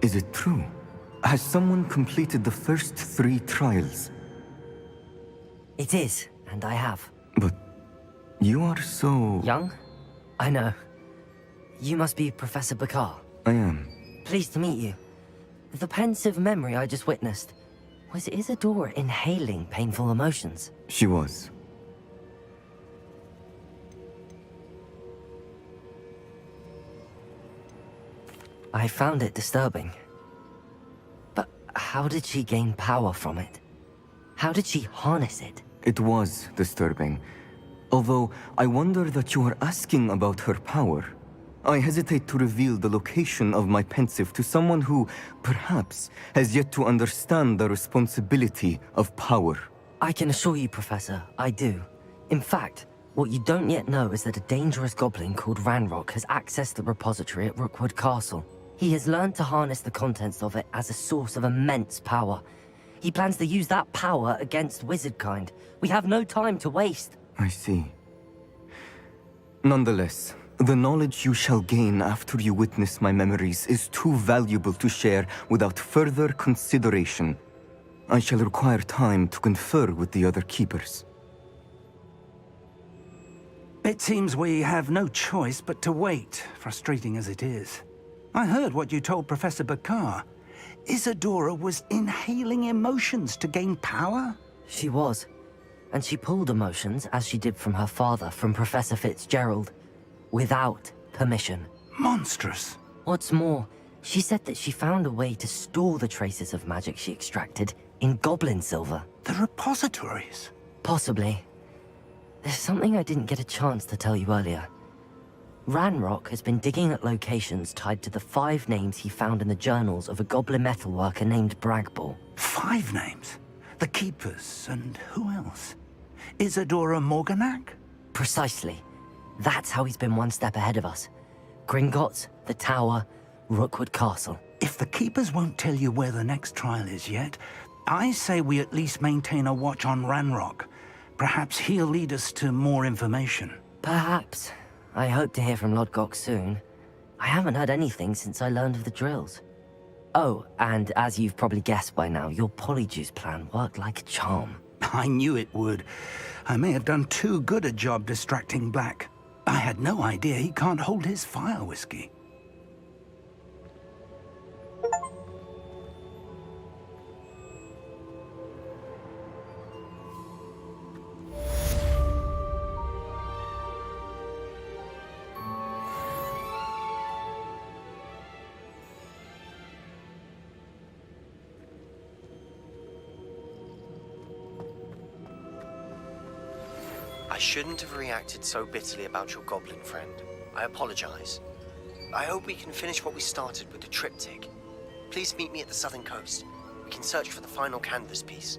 Is it true? Has someone completed the first 3 trials? It is, and I have. But you are so... Young? I know. You must be Professor PIKA. I am. Pleased to meet you. The pensive memory I just witnessed. Was Isadora inhaling painful emotions? She was. I found it disturbing. But how did she gain power from it? How did she harness it? It was disturbing. Although, I wonder that you are asking about her power. I hesitate to reveal the location of my pensive to someone who, perhaps, has yet to understand the responsibility of power. I can assure you, Professor, I do. In fact, what you don't yet know is that a dangerous goblin called Ranrock has accessed the repository at Rookwood Castle. He has learned to harness the contents of it as a source of immense power. He plans to use that power against wizardkind. We have no time to waste. I see. Nonetheless, the knowledge you shall gain after you witness my memories is too valuable to share without further consideration. I shall require time to confer with the other keepers. It seems we have no choice but to wait, frustrating as it is. I heard what you told Professor PIKA. Isadora was inhaling emotions to gain power? She was. And she pulled emotions, as she did from her father, from Professor Fitzgerald, without permission. Monstrous. What's more, she said that she found a way to store the traces of magic she extracted in goblin silver. The repositories? Possibly. There's something I didn't get a chance to tell you earlier. Ranrock has been digging at locations tied to the 5 names he found in the journals of a goblin metalworker named Bragball. 5 names? The Keepers, and who else? Isadora Morganac? Precisely. That's how he's been one step ahead of us. Gringotts, the Tower, Rookwood Castle. If the Keepers won't tell you where the next trial is yet, I say we at least maintain a watch on Ranrock. Perhaps he'll lead us to more information. Perhaps. I hope to hear from Lodgok soon. I haven't heard anything since I learned of the drills. Oh, and as you've probably guessed by now, your polyjuice plan worked like a charm. I knew it would. I may have done too good a job distracting Black. I had no idea he can't hold his fire whiskey. I shouldn't have reacted so bitterly about your goblin friend. I apologize. I hope we can finish what we started with the triptych. Please meet me at the southern coast. We can search for the final canvas piece.